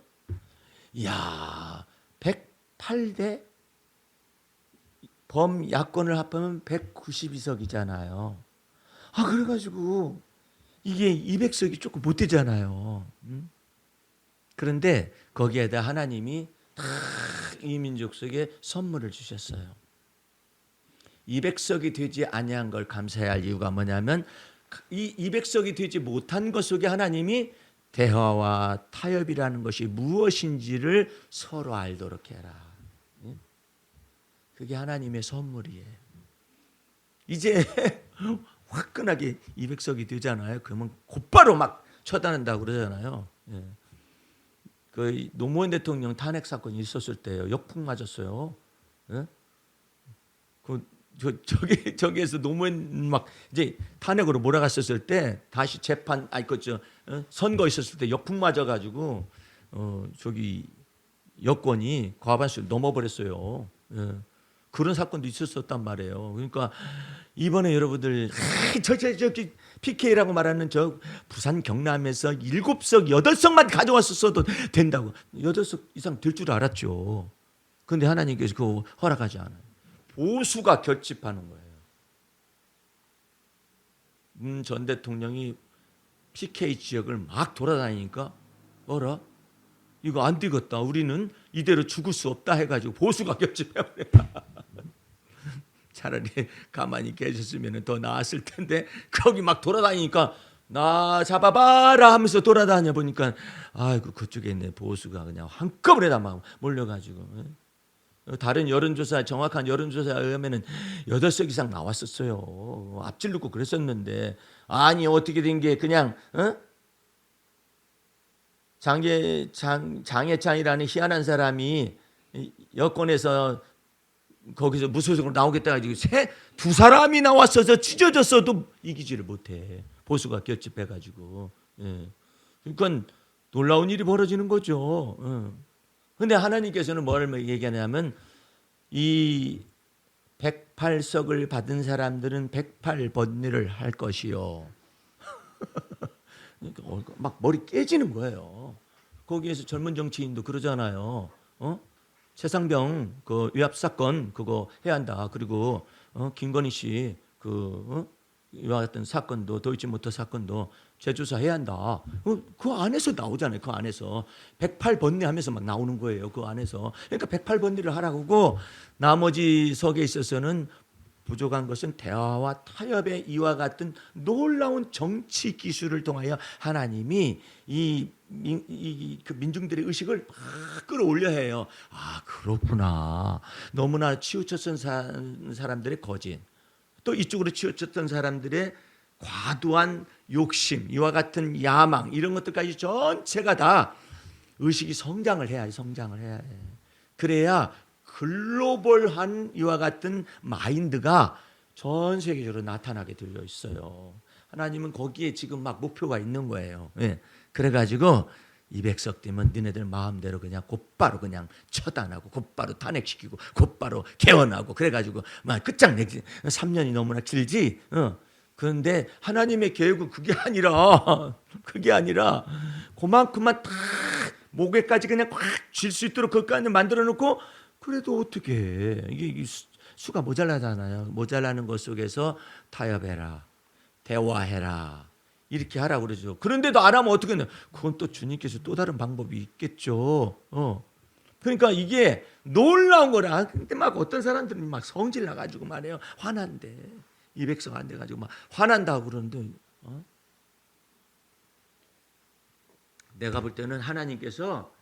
이야 108대 범야권을 합하면 192석이잖아요. 그래가지고 이게 200석이 조금 못 되잖아요. 그런데 거기에다 하나님이 이 민족 속에 선물을 주셨어요. 200석이 되지 아니한 걸 감사해야 할 이유가 뭐냐면 이 200석이 되지 못한 것 속에 하나님이 대화와 타협이라는 것이 무엇인지를 서로 알도록 해라. 그게 하나님의 선물이에요. 이제 화끈하게 200석이 되잖아요. 그러면 곧바로 막 처단한다고 그러잖아요. 그 노무현 대통령 탄핵 사건이 있었을 때요. 역풍 맞았어요. 저기에서 노무현 막 이제 탄핵으로 몰아갔었을 때 다시 재판 선거 있었을 때 역풍 맞아가지고 저기 여권이 과반수 넘어버렸어요. 그런 사건도 있었단 말이에요. 그러니까 이번에 여러분들 저기 PK라고 말하는 저 부산 경남에서 7석 8석만 가져왔었어도 된다고 8석 이상 될 줄 알았죠. 그런데 하나님께서 그거 허락하지 않아요. 보수가 결집하는 거예요. 전 대통령이 PK 지역을 막 돌아다니니까 어라? 이거 안 되겠다. 우리는 이대로 죽을 수 없다 해가지고 보수가 결집해버려요. 차라리 가만히 계셨으면 더 나았을 텐데 거기 막 돌아다니니까 나 잡아봐라 하면서 돌아다녀 보니까 아이고 그쪽에 있네 보수가 그냥 한꺼번에 다 막 몰려가지고 다른 여론조사 정확한 여론조사에 의하면은 8석 이상 나왔었어요. 앞질르고 그랬었는데 아니 어떻게 된 게 그냥 장해찬이라는 희한한 사람이 여권에서 거기서 무소속으로 나오겠다 가지고 두 사람이 나왔어서 찢어졌어도 이기지를 못해. 보수가 결집해가지고. 그러니까 놀라운 일이 벌어지는 거죠. 그런데 하나님께서는 뭘 얘기하냐면 이 108석을 받은 사람들은 108번뇌를 할 것이요. 막 머리 깨지는 거예요. 거기에서 젊은 정치인도 그러잖아요. 최상병 그 위압 사건 그거 해야 한다. 그리고 김건희 씨 이와 같은 사건도 도이치모터 사건도 재조사 해야 한다. 그 안에서 나오잖아요. 그 안에서 108번뇌 하면서 막 나오는 거예요. 그 안에서. 그러니까 108번뇌를 하라고 하고 나머지 석에 있어서는 부족한 것은 대화와 타협의 이와 같은 놀라운 정치 기술을 통하여 하나님이 그 민중들의 의식을 막 끌어올려 해요. 그렇구나. 너무나 치우쳤던 사람들의 거짓, 또 이쪽으로 치우쳤던 사람들의 과도한 욕심, 이와 같은 야망 이런 것들까지 전체가 다 의식이 성장을 해야 해. 그래야 글로벌한 이와 같은 마인드가 전 세계적으로 나타나게 되어 있어요. 하나님은 거기에 지금 막 목표가 있는 거예요. 그래가지고 200석 되면 너네들 마음대로 그냥 곧바로 그냥 처단하고 곧바로 탄핵시키고 곧바로 개헌하고 그래가지고 막 끝장내지. 3년이 너무나 길지. 그런데 하나님의 계획은 그게 아니라 그만큼만 딱 목에까지 그냥 꽉 쥘 수 있도록 그것까지 만들어 놓고 그래도 어떻게 해. 이게 수가 모자라잖아요. 모자라는 것 속에서 타협해라, 대화해라, 이렇게 하라고 그러죠. 그런데도 안 하면 어떻게 해요? 그건 또 주님께서 또 다른 방법이 있겠죠. 그러니까 이게 놀라운 거라. 근데 막 어떤 사람들은 막 성질 나가지고 말해요. 화난대. 이 백성 안 돼가지고 막 화난다고 그러는데, 내가 볼 때는 하나님께서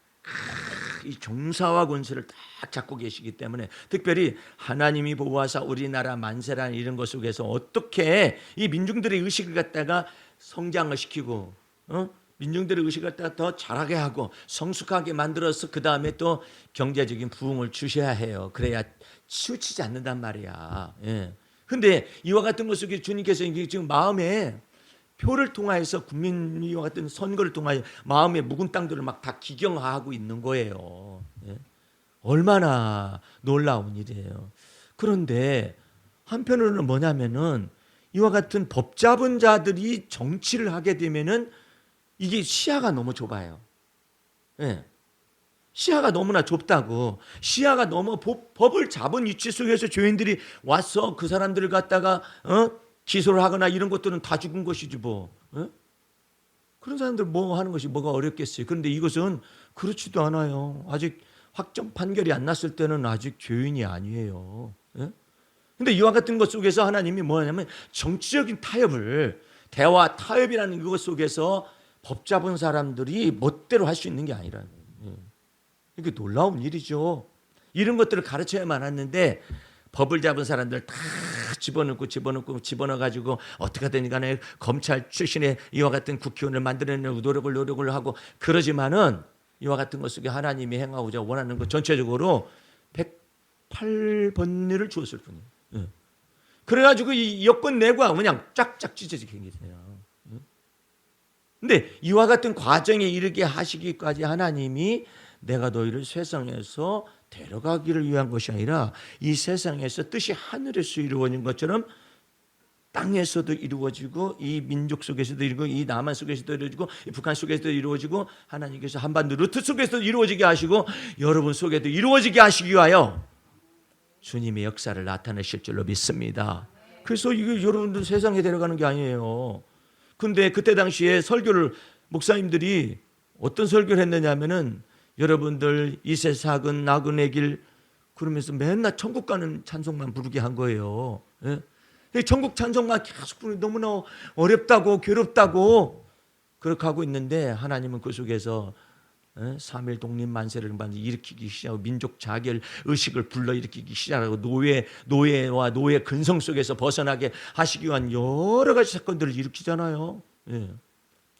이 종사와 권세를 딱 잡고 계시기 때문에, 특별히 하나님이 보호하사 우리나라 만세라는 이런 것 속에서 어떻게 이 민중들의 의식을 갖다가 성장을 시키고, 민중들의 의식을 갖다가 더 잘하게 하고 성숙하게 만들어서 그 다음에 또 경제적인 부흥을 주셔야 해요. 그래야 치우치지 않는단 말이야. 예. 근데 이와 같은 것 속에 주님께서 지금 마음에 표를 통하여서 국민과 같은 선거를 통하여 마음의 묵은 땅들을 막 다 기경하고 있는 거예요. 예? 얼마나 놀라운 일이에요. 그런데 한편으로는 뭐냐면은 이와 같은 법 잡은 자들이 정치를 하게 되면은 이게 시야가 너무 좁아요. 예. 시야가 너무나 좁다고. 시야가 너무 법을 잡은 위치 속에서 죄인들이 와서 그 사람들을 갖다가 기소를 하거나 이런 것들은 다 죽은 것이지 뭐. 그런 사람들 뭐 하는 것이 뭐가 어렵겠어요. 그런데 이것은 그렇지도 않아요. 아직 확정 판결이 안 났을 때는 아직 죄인이 아니에요. 그런데 이와 같은 것 속에서 하나님이 뭐냐면 정치적인 타협을, 대화 타협이라는 것 속에서 법 잡은 사람들이 멋대로 할 수 있는 게 아니라는 거예요. 이게 놀라운 일이죠. 이런 것들을 가르쳐야만 하는데 법을 잡은 사람들 다 집어넣어 가지고 어떻게든 간에 검찰 출신의 이와 같은 국회의원을 만들어내려고 노력을 하고, 그러지만은 이와 같은 것 속에 하나님이 행하고자 원하는 것 전체적으로 108번뇌를 주었을 뿐이에요. 그래가지고 이 여권 내과 그냥 쫙쫙 찢어지게 생겼어요. 근데 이와 같은 과정에 이르게 하시기까지 하나님이 내가 너희를 세상에서 데려가기를 위한 것이 아니라 이 세상에서 뜻이 하늘에서 이루어진 것처럼 땅에서도 이루어지고, 이 민족 속에서도 이루어지고, 이 남한 속에서도 이루어지고, 이 북한 속에서도 이루어지고, 하나님께서 한반도 루트 속에서도 이루어지게 하시고 여러분 속에도 이루어지게 하시기 위하여 주님의 역사를 나타내실 줄로 믿습니다. 그래서 이게 여러분들 세상에 데려가는 게 아니에요. 근데 그때 당시에 설교를 목사님들이 어떤 설교를 했느냐면은 여러분들 이세삭은 나그네 길 그러면서 맨날 천국 가는 찬송만 부르게 한 거예요. 천국 찬송만 계속 부르니 너무나 어렵다고 괴롭다고 그렇게 하고 있는데, 하나님은 그 속에서 3.1 독립 만세를 일으키기 시작하고 민족 자결 의식을 불러일으키기 시작하고 노예와 노예 근성 속에서 벗어나게 하시기 위한 여러 가지 사건들을 일으키잖아요.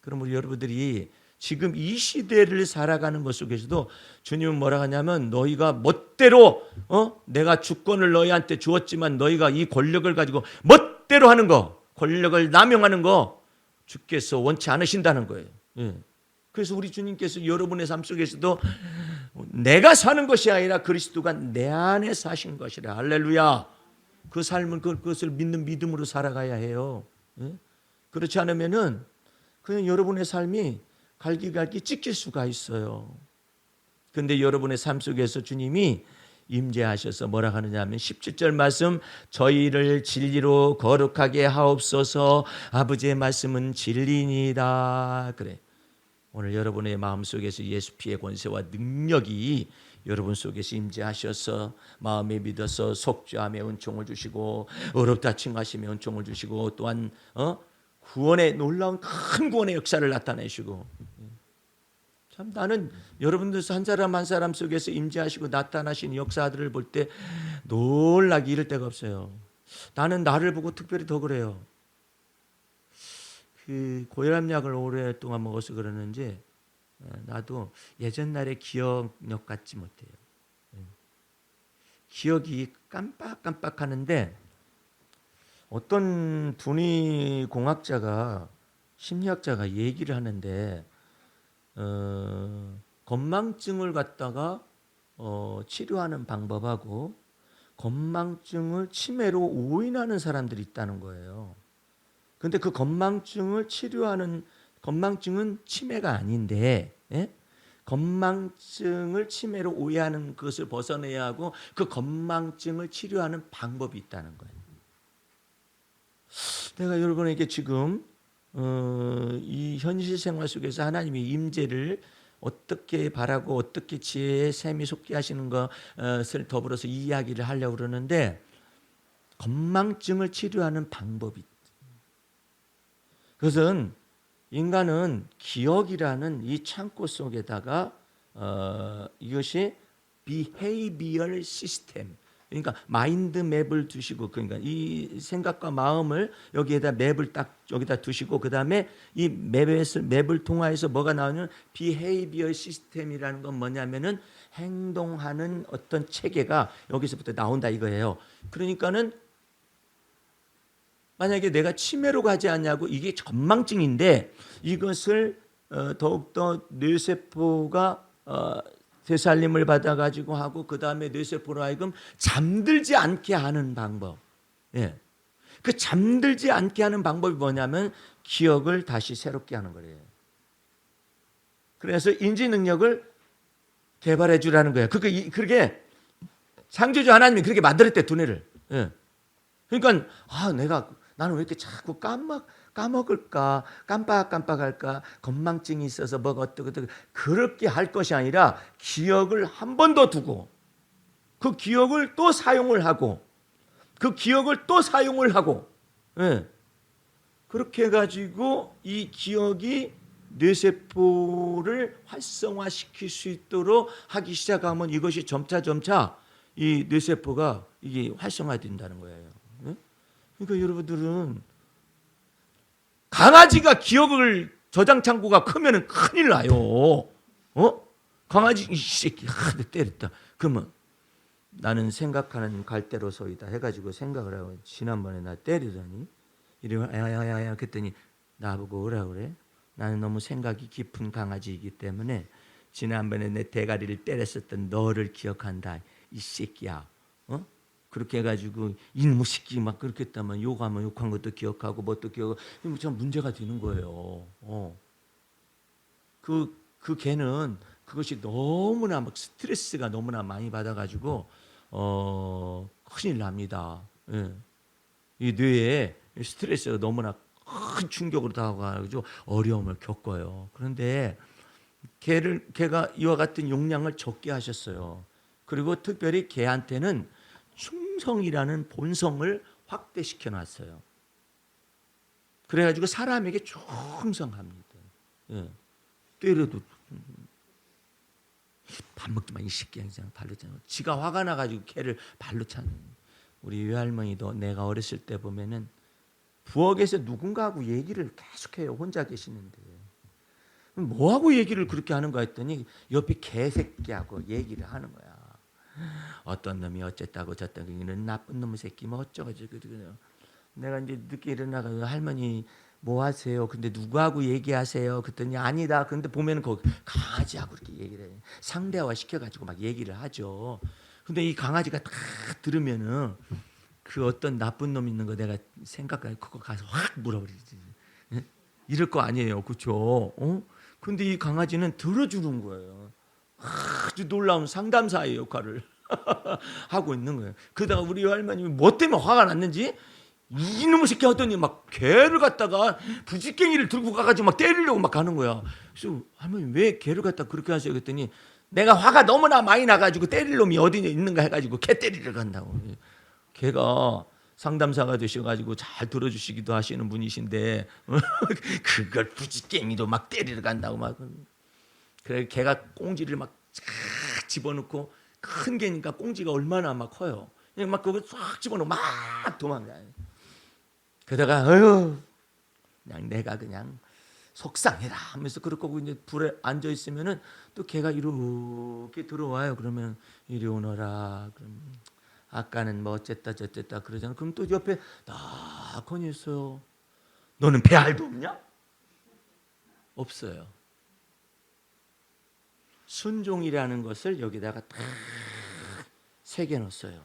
그럼 우리 여러분들이 지금 이 시대를 살아가는 것 속에서도 주님은 뭐라 하냐면, 너희가 멋대로 내가 주권을 너희한테 주었지만 너희가 이 권력을 가지고 멋대로 하는 거, 권력을 남용하는 거 주께서 원치 않으신다는 거예요. 그래서 우리 주님께서 여러분의 삶 속에서도 내가 사는 것이 아니라 그리스도가 내 안에 사신 것이라. 할렐루야. 그 삶은 그것을 믿는 믿음으로 살아가야 해요. 그렇지 않으면은 그냥 여러분의 삶이 갈기갈기 찢길 수가 있어요. 그런데 여러분의 삶 속에서 주님이 임재하셔서 뭐라 하느냐 하면 17절 말씀, 저희를 진리로 거룩하게 하옵소서, 아버지의 말씀은 진리니이다. 그래. 오늘 여러분의 마음속에서 예수 피의 권세와 능력이 여러분 속에서 임재하셔서 마음에 믿어서 속죄함의 은총을 주시고 어렵다 칭하심의 은총을 주시고, 또한 구원의 놀라운 큰 구원의 역사를 나타내시고, 참 나는 여러분들 한 사람 한 사람 속에서 임재하시고 나타나신 역사들을 볼 때 놀라기 이를 데가 없어요. 나는 나를 보고 특별히 더 그래요. 그 고혈압약을 오랫동안 먹어서 그러는지 나도 예전날의 기억력 같지 못해요. 기억이 깜빡깜빡하는데, 어떤 분위공학자가 심리학자가 얘기를 하는데 건망증을 갖다가 치료하는 방법하고 건망증을 치매로 오인하는 사람들이 있다는 거예요. 그런데 그 건망증을 치료하는, 건망증은 치매가 아닌데 건망증을 치매로 오해하는 것을 벗어내야 하고 그 건망증을 치료하는 방법이 있다는 거예요. 내가 여러분에게 지금 이 현실 생활 속에서 하나님의 임재를 어떻게 바라고 어떻게 지혜의 샘이 솟게 하시는 것을 더불어서 이야기를 하려고 그러는데, 건망증을 치료하는 방법이 있다. 그것은 인간은 기억이라는 이 창고 속에다가 이것이 behavioral system, 그러니까 마인드 맵을 두시고, 그러니까 이 생각과 마음을 여기에다 맵을 딱 여기다 두시고, 그 다음에 이 맵을 통하여서 뭐가 나오냐면 behavioral system이라는 건 뭐냐면은 행동하는 어떤 체계가 여기서부터 나온다 이거예요. 그러니까는 만약에 내가 치매로 가지 않냐고, 이게 건망증인데 이것을 더욱더 뇌세포가 되살림을 받아가지고 하고, 그 다음에 뇌세포로 하여금 잠들지 않게 하는 방법. 예. 그 잠들지 않게 하는 방법이 뭐냐면 기억을 다시 새롭게 하는 거예요. 그래서 인지 능력을 개발해 주라는 거예요. 그게 창조주 하나님이 그렇게 만들었대, 두뇌를. 예. 그러니까 나는 왜 이렇게 자꾸 까먹을까, 깜빡깜빡할까, 건망증이 있어서 뭐가 어떻게 그렇게 할 것이 아니라 기억을 한 번 더 두고 그 기억을 또 사용을 하고 그 기억을 또 사용을 하고, 예. 그렇게 해가지고 이 기억이 뇌세포를 활성화시킬 수 있도록 하기 시작하면 이것이 점차 이 뇌세포가 이게 활성화된다는 거예요. 예? 그러니까 여러분들은 강아지가 기억을 저장 창고가 크면은 큰일 나요. 강아지 이 새끼 내 때렸다. 그러면 나는 생각하는 갈대로소이다 해가지고 생각을 하고, 지난번에 나 때리더니 이러면 야야야야 그랬더니 나보고 오라 그래. 나는 너무 생각이 깊은 강아지이기 때문에 지난번에 내 대가리를 때렸었던 너를 기억한다. 이 새끼야. 그렇게 해가지고 이놈의 새끼 막 그렇게 했다면 욕하면 욕한 것도 기억하고 뭣도 기억하고, 참 문제가 되는 거예요. 그 개는 그것이 너무나 막 스트레스가 너무나 많이 받아가지고 큰일 납니다. 예. 이 뇌에 스트레스가 너무나 큰 충격으로 다가가지고 어려움을 겪어요. 그런데 개가 이와 같은 용량을 적게 하셨어요. 그리고 특별히 개한테는 충성이라는 본성을 확대시켜 놨어요. 그래가지고 사람에게 충성합니다. 예. 때려도 밥 먹지만 이 새끼야 그냥 발로 차는. 지가 화가 나가지고 개를 발로 차는. 우리 외할머니도 내가 어렸을 때 보면은 부엌에서 누군가하고 얘기를 계속해요. 혼자 계시는데 뭐하고 얘기를 그렇게 하는가 했더니 옆에 개새끼하고 얘기를 하는 거야. 어떤 놈이 어쨌다고 저랬다고, 이는 나쁜 놈의 새끼 뭐 어쩌고저쩌고. 내가 이제 늦게 일어나가 할머니 뭐 하세요? 근데 누구하고 얘기하세요? 그랬더니 아니다. 근데 보면 그 강아지하고 그렇게 얘기를 해요. 상대화 시켜가지고 막 얘기를 하죠. 근데 이 강아지가 다 들으면은 그 어떤 나쁜 놈 있는 거 내가 생각하고 그거 가서 확 물어버리지. 이럴 거 아니에요, 그렇죠? 근데 이 강아지는 들어주는 거예요. 아주 놀라운 상담사의 역할을 하고 있는 거예요. 그러다가 우리 할머님이 뭐 때문에 화가 났는지 이놈의 새끼 하더니 막 개를 갖다가 부지깽이를 들고 가가지고 막 때리려고 막 가는 거야. 그래서 할머니 왜 개를 갖다 그렇게 하세요? 그랬더니 내가 화가 너무나 많이 나가지고 때릴 놈이 어디 있는가 해가지고 개 때리러 간다고. 개가 상담사가 되셔가지고 잘 들어주시기도 하시는 분이신데 그걸 부지깽이로 막 때리러 간다고 막. 그래 개가 꽁지를 막 집어넣고, 큰 개니까 꽁지가 얼마나 막 커요. 그냥 막 그걸 싹 집어넣고 막 도망가요. 그러다가 그냥 내가 그냥 속상해라 하면서 그렇고 이제 불에 앉아 있으면은 또 개가 이렇게 들어와요. 그러면 이리 오너라. 그럼 아까는 뭐 어쨌다 저쨌다 그러잖아. 그럼 또 옆에 나건이 있어요. 너는 배알도 없냐? 없어요. 순종이라는 것을 여기다가 딱 새겨놓았어요.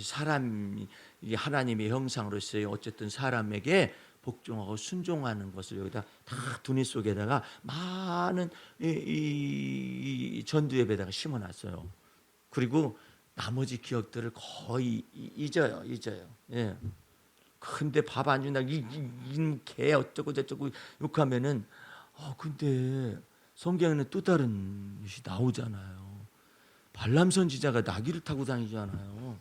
사람이 하나님의 형상으로서의 어쨌든 사람에게 복종하고 순종하는 것을 여기다 다 두뇌 속에다가 많은 이 전두엽에다가 심어놨어요. 그리고 나머지 기억들을 거의 잊어요. 예. 근데 밥 안 준다, 개 어쩌고 저쩌고 욕하면은, 근데 성경에는 또 다른 것이 나오잖아요. 발람 선지자가 나귀를 타고 다니잖아요.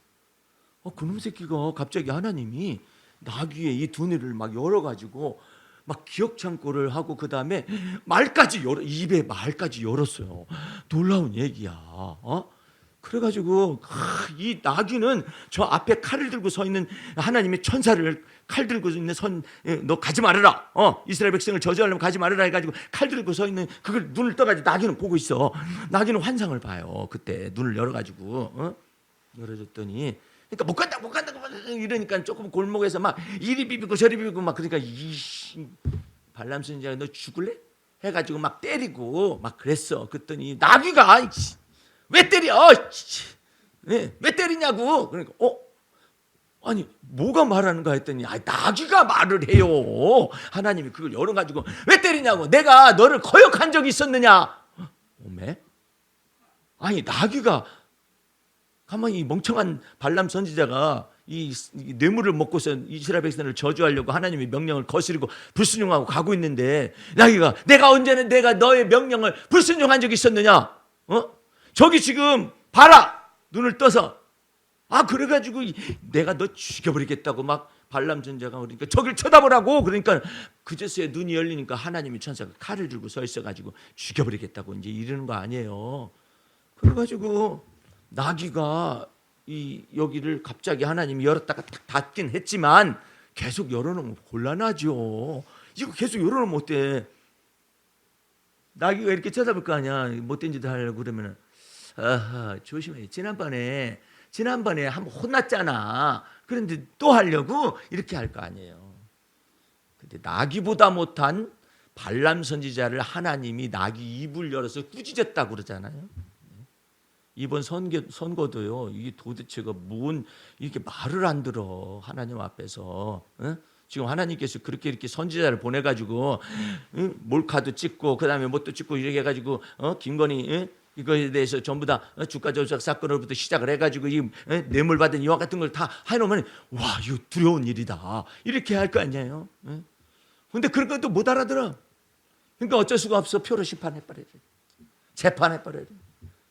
그놈 새끼가 갑자기 하나님이 나귀의 이 두뇌를 막 열어가지고 막 기억 창고를 하고 그 다음에 말까지 열어, 입에 말까지 열었어요. 놀라운 얘기야. 그래가지고 이 나귀는 저 앞에 칼을 들고 서 있는 하나님의 천사를, 칼 들고 있는 너 가지 말아라, 이스라엘 백성을 저주하려면 가지 말아라 해가지고 칼 들고 서 있는 그걸 눈을 떠가지고 나귀는 보고 있어. 나귀는 환상을 봐요. 그때 눈을 열어가지고 열어줬더니, 그러니까 못 간다 이러니까 조금 골목에서 막 이리 비비고 저리 비비고 막, 그러니까 발람 선지자가 너 죽을래? 해가지고 막 때리고 막 그랬어. 그랬더니 나귀가 왜 때려? 왜 때리냐고. 그러니까 아니 뭐가 말하는가 했더니 나귀가 말을 해요. 하나님이 그걸 열어가지고 왜 때리냐고. 내가 너를 거역한 적이 있었느냐. 오메? 아니 나귀가 가만히 이 멍청한 발람 선지자가 이 뇌물을 먹고서 이스라엘 백성을 저주하려고 하나님의 명령을 거스르고 불순종하고 가고 있는데, 나귀가 내가 언제는 내가 너의 명령을 불순종한 적이 있었느냐? 저기 지금 봐라, 눈을 떠서. 그래가지고 내가 너 죽여버리겠다고 막 발람 선지자가, 그러니까 저길 쳐다보라고. 그러니까 그제서야 눈이 열리니까 하나님의 천사가 칼을 들고 서 있어가지고 죽여버리겠다고 이제 이러는 거 아니에요. 그래가지고 나귀가 여기를 갑자기 하나님이 열었다가 딱 닫긴 했지만 계속 열어놓으면 곤란하죠. 이거 계속 열어놓으면 어때? 나귀가 이렇게 쳐다볼 거 아니야. 못된 짓 하려고 그러면은, 조심해. 지난번에 한번 혼났잖아. 그런데 또 하려고 이렇게 할 거 아니에요. 근데 나귀보다 못한 발람 선지자를 하나님이 나귀 입을 열어서 꾸짖었다고 그러잖아요. 이번 선거도요. 이게 도대체가 뭔 이렇게 말을 안 들어 하나님 앞에서. 지금 하나님께서 그렇게 이렇게 선지자를 보내가지고 몰카도 찍고 그다음에 뭣도 찍고 이렇게 해가지고 김건희 이거에 대해서 전부 다 주가 조작 사건으로부터 시작을 해가지고 이 뇌물 받은 이와 같은 걸 다 해놓으면, 와 이거 두려운 일이다 이렇게 할 거 아니에요. 근데 그런 것도 못 알아들어. 그러니까 어쩔 수가 없어. 표로 심판해버려야 돼. 재판해버려야 돼.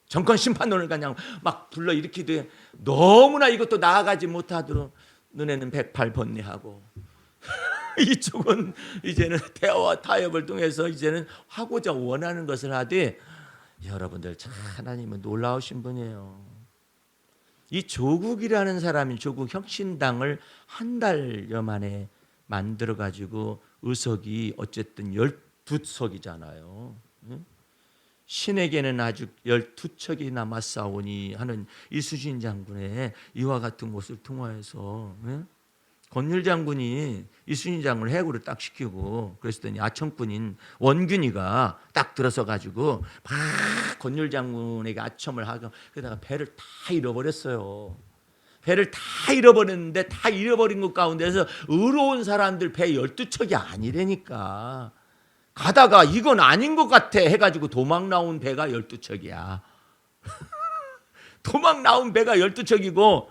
정권 심판론을 그냥 막 불러 일으키되 너무나 이것도 나아가지 못하도록 눈에는 108번뇌하고 이쪽은 이제는 대화와 타협을 통해서 이제는 하고자 원하는 것을 하되, 여러분들 참 하나님은 놀라우신 분이에요. 이 조국이라는 사람이 조국 혁신당을 한 달여 만에 만들어 가지고 의석이 어쨌든 12석이잖아요. 신에게는 아직 12척이 남았사오니 하는 이순신 장군의 이와 같은 것을 통하여서 권율 장군이 이순신 장군을 해고를 딱 시키고, 그랬더니 아첨꾼인 원균이가 딱 들어서 가지고 막 권율 장군에게 아첨을 하고, 그러다가 배를 다 잃어버렸어요. 배를 다 잃어버렸는데, 다 잃어버린 것 가운데서 의로운 사람들 배 12척이 아니라니까. 가다가 이건 아닌 것 같아 해가지고 도망 나온 배가 12척이야. 도망 나온 배가 12척이고,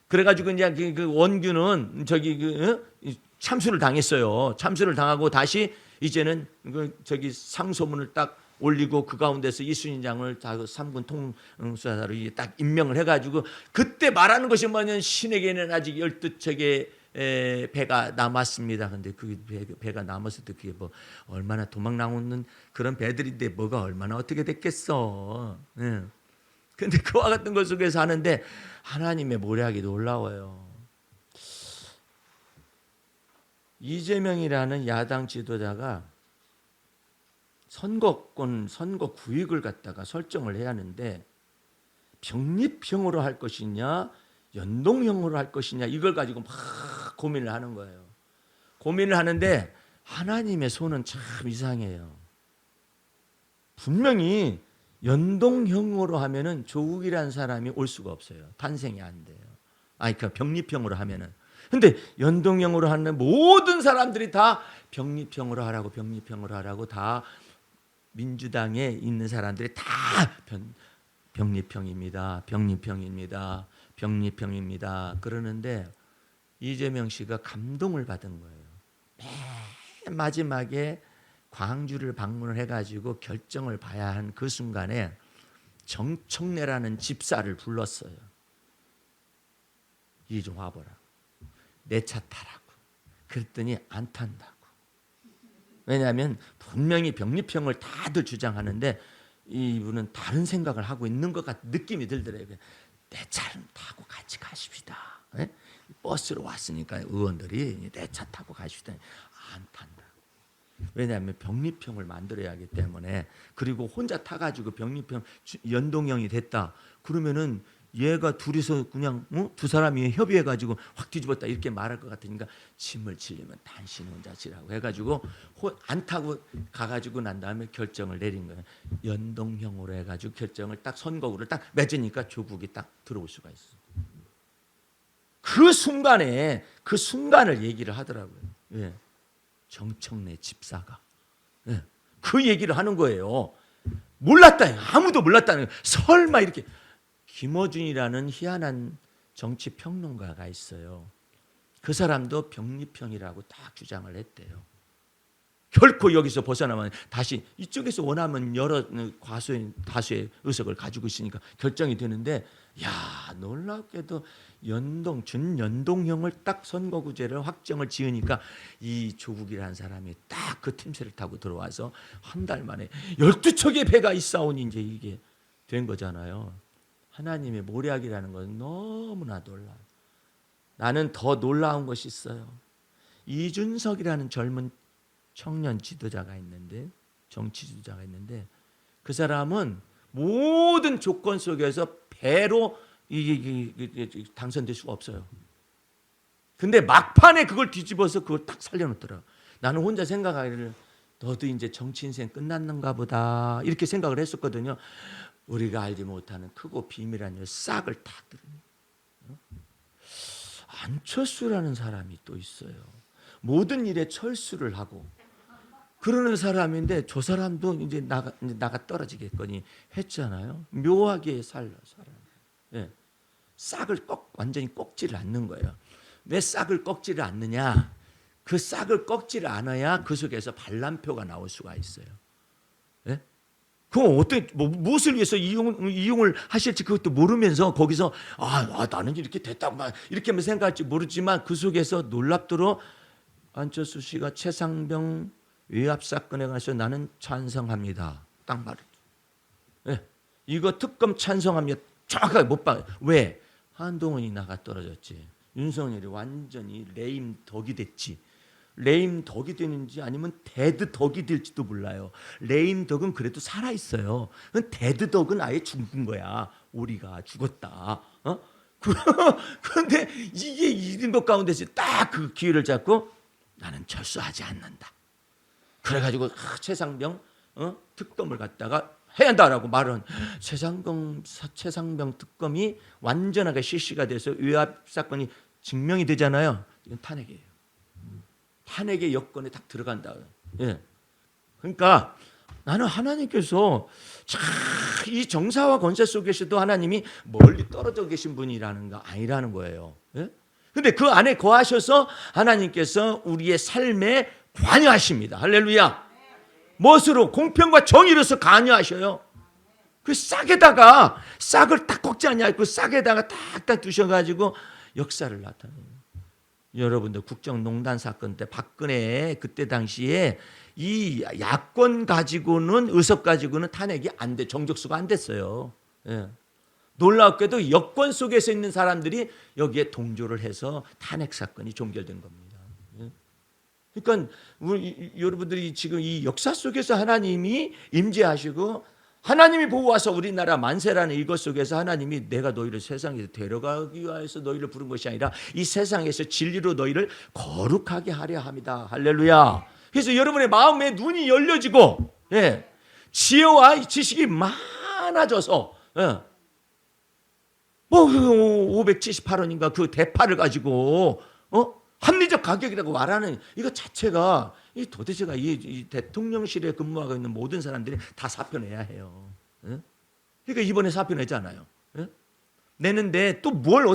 그래가지고 이제 그 원균은 참수를 당했어요. 참수를 당하고 다시 이제는 상소문을 딱 올리고 그 가운데서 이순신 장을 다 3군 통수사로 딱 임명을 해가지고, 그때 말하는 것이 뭐냐면 신에게는 아직 12척의 배가 남았습니다. 근데 그 배가 남았을 때 그게 뭐 얼마나 도망 나오는 그런 배들인데 뭐가 얼마나 어떻게 됐겠어. 근데 그와 같은 것 속에서 하는데 하나님의 모략이 놀라워요. 이재명이라는 야당 지도자가 선거 구획을 갖다가 설정을 해야 하는데, 병립형으로 할 것이냐 연동형으로 할 것이냐 이걸 가지고 막 고민을 하는 거예요. 고민을 하는데 하나님의 손은 참 이상해요. 분명히 연동형으로 하면은 조국이라는 사람이 올 수가 없어요. 탄생이 안 돼요. 그러니까 병립형으로 하면은. 근데 연동형으로 하는 모든 사람들이 다 병립형으로 하라고 병립형으로 하라고 다 민주당에 있는 사람들이 다 병립형입니다. 병립형입니다. 병립형입니다. 그러는데 이재명 씨가 감동을 받은 거예요. 맨 마지막에 광주를 방문을 해가지고 결정을 봐야 한 그 순간에 정청래라는 집사를 불렀어요. 이 좀 와보라. 내 차 타라고. 그랬더니 안 탄다고. 왜냐하면 분명히 병립형을 다들 주장하는데 이분은 다른 생각을 하고 있는 것 같은 느낌이 들더라고요. 내 차를 타고 같이 가십시다. 네? 버스로 왔으니까 의원들이 내 차 타고 가십시다. 안 탄다. 왜냐하면 병립형을 만들어야 하기 때문에. 그리고 혼자 타가지고 병립형 연동형이 됐다. 그러면은 얘가 둘이서 그냥 두 사람이 협의해가지고 확 뒤집었다 이렇게 말할 것 같으니까 짐을 질리면 당신 혼자 지라고 해가지고 안 타고 가가지고 난 다음에 결정을 내린 거예요. 연동형으로 해가지고 결정을 딱 선거구를 딱 맺으니까 조국이 딱 들어올 수가 있어. 그 순간을 얘기를 하더라고요. 예. 정청래 집사가. 예. 그 얘기를 하는 거예요. 몰랐다. 아무도 몰랐다는 거예요. 설마 이렇게. 김어준이라는 희한한 정치 평론가가 있어요. 그 사람도 병립형이라고 딱 주장을 했대요. 결코 여기서 벗어나면 다시 이쪽에서 원하면 여러 다수의 의석을 가지고 있으니까 결정이 되는데, 야, 놀랍게도 준연동형을 딱 선거구제를 확정을 지으니까 이 조국이라는 사람이 딱 그 틈새를 타고 들어와서 한 달 만에 12척의 배가 있사오니 이제 이게 된 거잖아요. 하나님의 모략이라는 건 너무나 놀라워. 나는 더 놀라운 것이 있어요. 이준석이라는 젊은 청년 지도자가 있는데, 정치 지도자가 있는데, 그 사람은 모든 조건 속에서 배로 당선될 수가 없어요. 근데 막판에 그걸 뒤집어서 그걸 딱 살려놓더라. 나는 혼자 생각하기를 너도 이제 정치 인생 끝났는가 보다 이렇게 생각을 했었거든요. 우리가 알지 못하는 크고 비밀한 싹을 다 들으니 안철수라는 사람이 또 있어요. 모든 일에 철수를 하고 그러는 사람인데 저 사람도 이제 나가 떨어지겠거니 했잖아요. 묘하게 살아. 예. 싹을 완전히 꺾지를 않는 거예요. 왜 싹을 꺾지를 않느냐? 그 싹을 꺾지를 않아야 그 속에서 반란표가 나올 수가 있어요. 예? 그럼 어떤 무엇을 위해서 이용을 하실지 그것도 모르면서 거기서 나는 이렇게 됐다고 이렇게 생각할지 모르지만 그 속에서 놀랍도록 안철수 씨가 최상병 외압 사건에 관해서 나는 찬성합니다. 딱 말했죠. 예. 이거 특검 찬성합니다. 정확하게 못 봐. 왜? 한동훈이 나가 떨어졌지. 윤석열이 완전히 레임 덕이 됐지. 레임 덕이 되는지 아니면 데드 덕이 될지도 몰라요. 레임 덕은 그래도 살아 있어요. 데드 덕은 아예 죽은 거야. 우리가 죽었다. 그런데 이게 이런 것 가운데서 딱 그 기회를 잡고 나는 철수하지 않는다. 그래가지고 최상병 특검을 갖다가 해야 한다라고 말은 최상병 특검이 완전하게 실시가 돼서 외압 사건이 증명이 되잖아요. 이건 탄핵이에요. 탄핵의 여건에 딱 들어간다. 예. 그러니까 나는 하나님께서 이 정사와 권세 속에서도 하나님이 멀리 떨어져 계신 분이라는 거 아니라는 거예요. 예? 근데 그 안에 거하셔서 하나님께서 우리의 삶에 관여하십니다. 할렐루야. 무엇으로? 공평과 정의로서 관여하셔요. 그 싹에다가 싹을 딱 꺾지 않냐. 그 싹에다가 딱딱 두셔가지고 역사를 나타내요. 여러분들 국정농단 사건 때 박근혜 그때 당시에 이 야권 가지고는 의석 가지고는 탄핵이 안 돼. 정족수가 안 됐어요. 예. 놀랍게도 여권 속에서 있는 사람들이 여기에 동조를 해서 탄핵 사건이 종결된 겁니다. 예. 그러니까 여러분들이 지금 이 역사 속에서 하나님이 임재하시고 하나님이 보호하사 우리나라 만세라는 이것 속에서 하나님이 내가 너희를 세상에서 데려가기 위하여서 너희를 부른 것이 아니라 이 세상에서 진리로 너희를 거룩하게 하려 합니다. 할렐루야. 그래서 여러분의 마음에 눈이 열려지고 예, 지혜와 지식이 많아져서 예, 578원인가 그 대파를 가지고 합리적 가격이라고 말하는 이거 자체가 이 도대체가 이 대통령실에 근무하고 있는 모든 사람들이 다 사표 내야 해요. 예? 그러니까 이번에 사표 내잖아요. 예? 내는데 또 뭘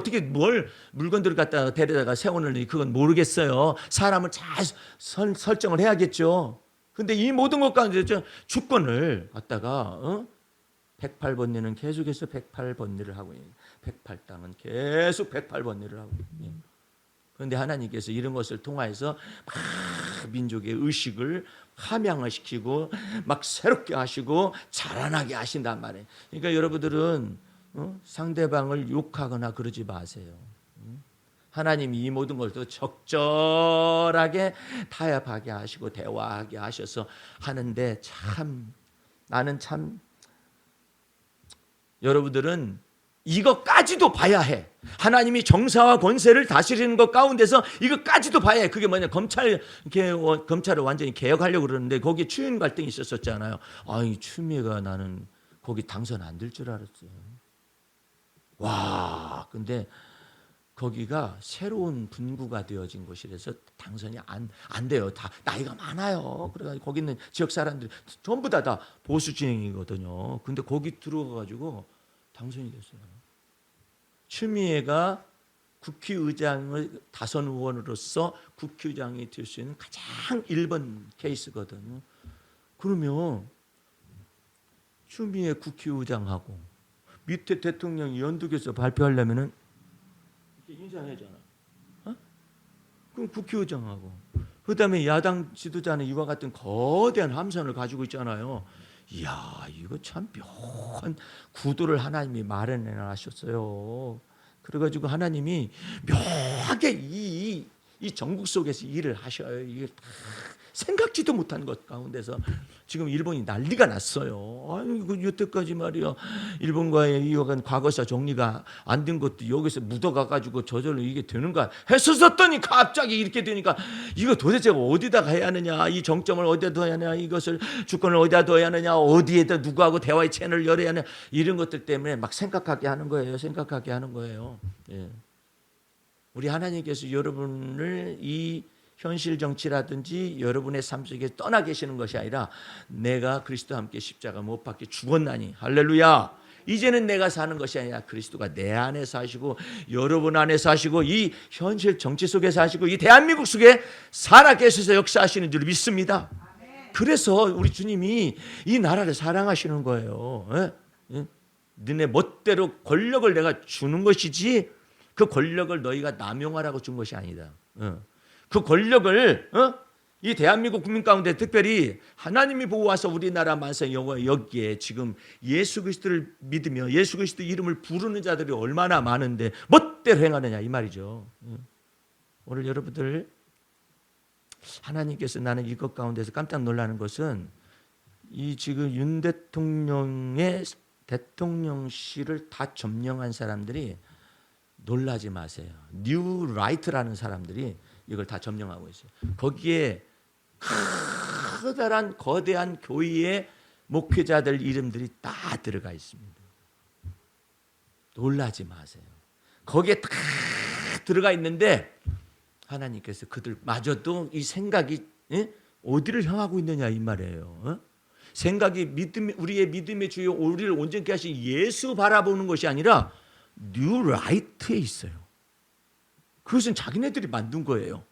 물건들을 갖다 데려다가 세워놓니 그건 모르겠어요. 사람을 잘 설정을 해야겠죠. 근데 이 모든 것 가운데 주권을 갖다가 108번리는 계속해서 108번리를 하고 있는 108당은 계속 108번리를 하고 있는. 그런데 하나님께서 이런 것을 통하여서 막 민족의 의식을 함양화시키고 막 새롭게 하시고 자라나게 하신단 말이에요. 그러니까 여러분들은 상대방을 욕하거나 그러지 마세요. 하나님이 이 모든 것도 적절하게 타협하게 하시고 대화하게 하셔서 하는데 나는 여러분들은 이것까지도 봐야 해. 하나님이 정사와 권세를 다스리는 것 가운데서 이것까지도 봐야 해. 그게 뭐냐, 검찰을 완전히 개혁하려고 그러는데 거기에 추인 갈등이 있었잖아요. 추미애가 나는 거기 당선 안 될 줄 알았어요. 와, 근데 거기가 새로운 분구가 되어진 곳이라서 당선이 안 돼요. 다 나이가 많아요. 그래가지고 거기 있는 지역 사람들이 전부 다 보수 진영이거든요. 근데 거기 들어가가지고 당선이 됐어요. 추미애가 국회의장을 다선 의원으로서 국회의장이 될 수 있는 가장 1번 케이스거든요. 그러면 추미애 국회의장하고 밑에 대통령이 연두개서 발표하려면은 인사해야잖아. 그럼 국회의장하고 그다음에 야당 지도자는 이와 같은 거대한 함선을 가지고 있잖아요. 이야, 이거 참 묘한 구도를 하나님이 마련해 놨었어요. 그래가지고 하나님이 묘하게 이 전국 속에서 일을 하셔요. 이게 다 생각지도 못한 것 가운데서 지금 일본이 난리가 났어요. 여태까지 말이야 일본과의 이어간 과거사 정리가 안 된 것도 여기서 묻어가가지고 저절로 이게 되는가 했었더니 갑자기 이렇게 되니까 이거 도대체 어디다가 해야 하느냐, 이 정점을 어디다 둬야 하느냐, 이것을 주권을 어디다 둬야 하느냐, 어디에다 누구하고 대화의 채널을 열어야 하느냐, 이런 것들 때문에 막 생각하게 하는 거예요. 생각하게 하는 거예요. 예. 우리 하나님께서 여러분을 이 현실 정치라든지 여러분의 삶 속에 떠나 계시는 것이 아니라 내가 그리스도와 함께 십자가 못 박혀 죽었나니 할렐루야, 이제는 내가 사는 것이 아니라 그리스도가 내 안에 사시고 여러분 안에 사시고 이 현실 정치 속에 사시고 이 대한민국 속에 살아계셔서 역사하시는 줄 믿습니다. 그래서 우리 주님이 이 나라를 사랑하시는 거예요. 너네 멋대로 권력을 내가 주는 것이지 그 권력을 너희가 남용하라고 준 것이 아니다. 그 권력을 이 대한민국 국민 가운데 특별히 하나님이 보호하셔서 우리나라 만세 여기에 지금 예수 그리스도를 믿으며 예수 그리스도 이름을 부르는 자들이 얼마나 많은데 멋대로 행하느냐 이 말이죠. 오늘 여러분들 하나님께서 나는 이것 가운데서 깜짝 놀라는 것은 이 지금 윤 대통령의 대통령실을 다 점령한 사람들이 놀라지 마세요. 뉴 라이트라는 사람들이 이걸 다 점령하고 있어요. 거기에 커다란 거대한 교회의 목회자들 이름들이 다 들어가 있습니다. 놀라지 마세요. 거기에 다 들어가 있는데 하나님께서 그들마저도 이 생각이 어디를 향하고 있느냐 이 말이에요. 생각이 우리의 믿음의 주요 우리를 온전케 하신 예수 바라보는 것이 아니라 뉴 라이트에 있어요. 그것은 자기네들이 만든 거예요.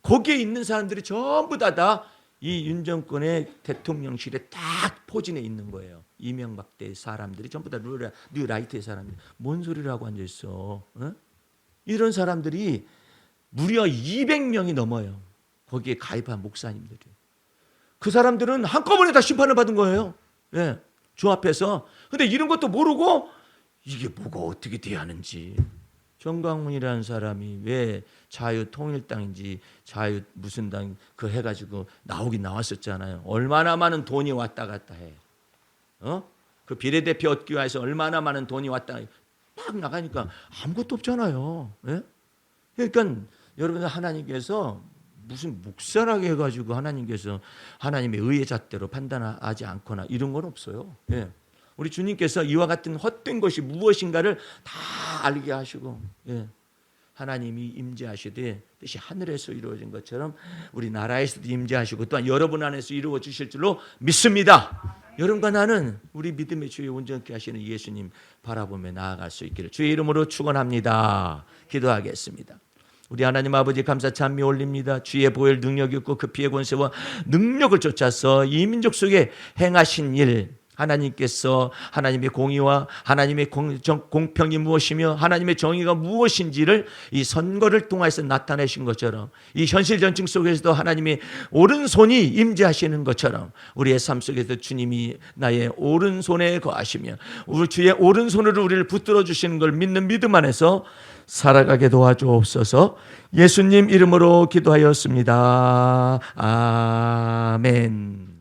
거기에 있는 사람들이 전부 다 이 윤 정권의 대통령실에 딱 포진해 있는 거예요. 이명박 때 사람들이 전부 다 뉴 라이트의 사람들. 뭔 소리라고 앉아 있어? 이런 사람들이 무려 200명이 넘어요. 거기에 가입한 목사님들이. 그 사람들은 한꺼번에 다 심판을 받은 거예요. 예, 주 앞에서. 근데 이런 것도 모르고 이게 뭐가 어떻게 돼야 하는지. 정광훈이라는 사람이 왜 자유통일당인지 자유 무슨 당 그 해가지고 나오긴 나왔었잖아요. 얼마나 많은 돈이 왔다 갔다 해. 그 비례대표 얻기 위해서 얼마나 많은 돈이 왔다 막 나가니까 아무것도 없잖아요. 예? 그러니까 여러분 하나님께서 무슨 묵살하게 해가지고 하나님께서 하나님의 의의 잣대로 판단하지 않거나 이런 건 없어요. 예. 우리 주님께서 이와 같은 헛된 것이 무엇인가를 다 알게 하시고, 예. 하나님이 임재하시되 뜻이 하늘에서 이루어진 것처럼 우리 나라에서도 임재하시고 또한 여러분 안에서 이루어 주실 줄로 믿습니다. 여러분과 나는 우리 믿음의 주에 온전케 하시는 예수님 바라보며 나아갈 수 있기를 주의 이름으로 축원합니다. 기도하겠습니다. 우리 하나님 아버지 감사 찬미 올립니다. 주의 보혈 능력이 있고 그 피의 권세와 능력을 쫓아서 이 민족 속에 행하신 일, 하나님께서 하나님의 공의와 하나님의 공평이 무엇이며 하나님의 정의가 무엇인지를 이 선거를 통해서 나타내신 것처럼 이 현실 전증 속에서도 하나님의 오른손이 임재하시는 것처럼 우리의 삶 속에서 주님이 나의 오른손에 거하시며 우리 주의 오른손으로 우리를 붙들어 주시는 걸 믿는 믿음 안에서 살아가게 도와주옵소서. 예수님 이름으로 기도하였습니다. 아멘.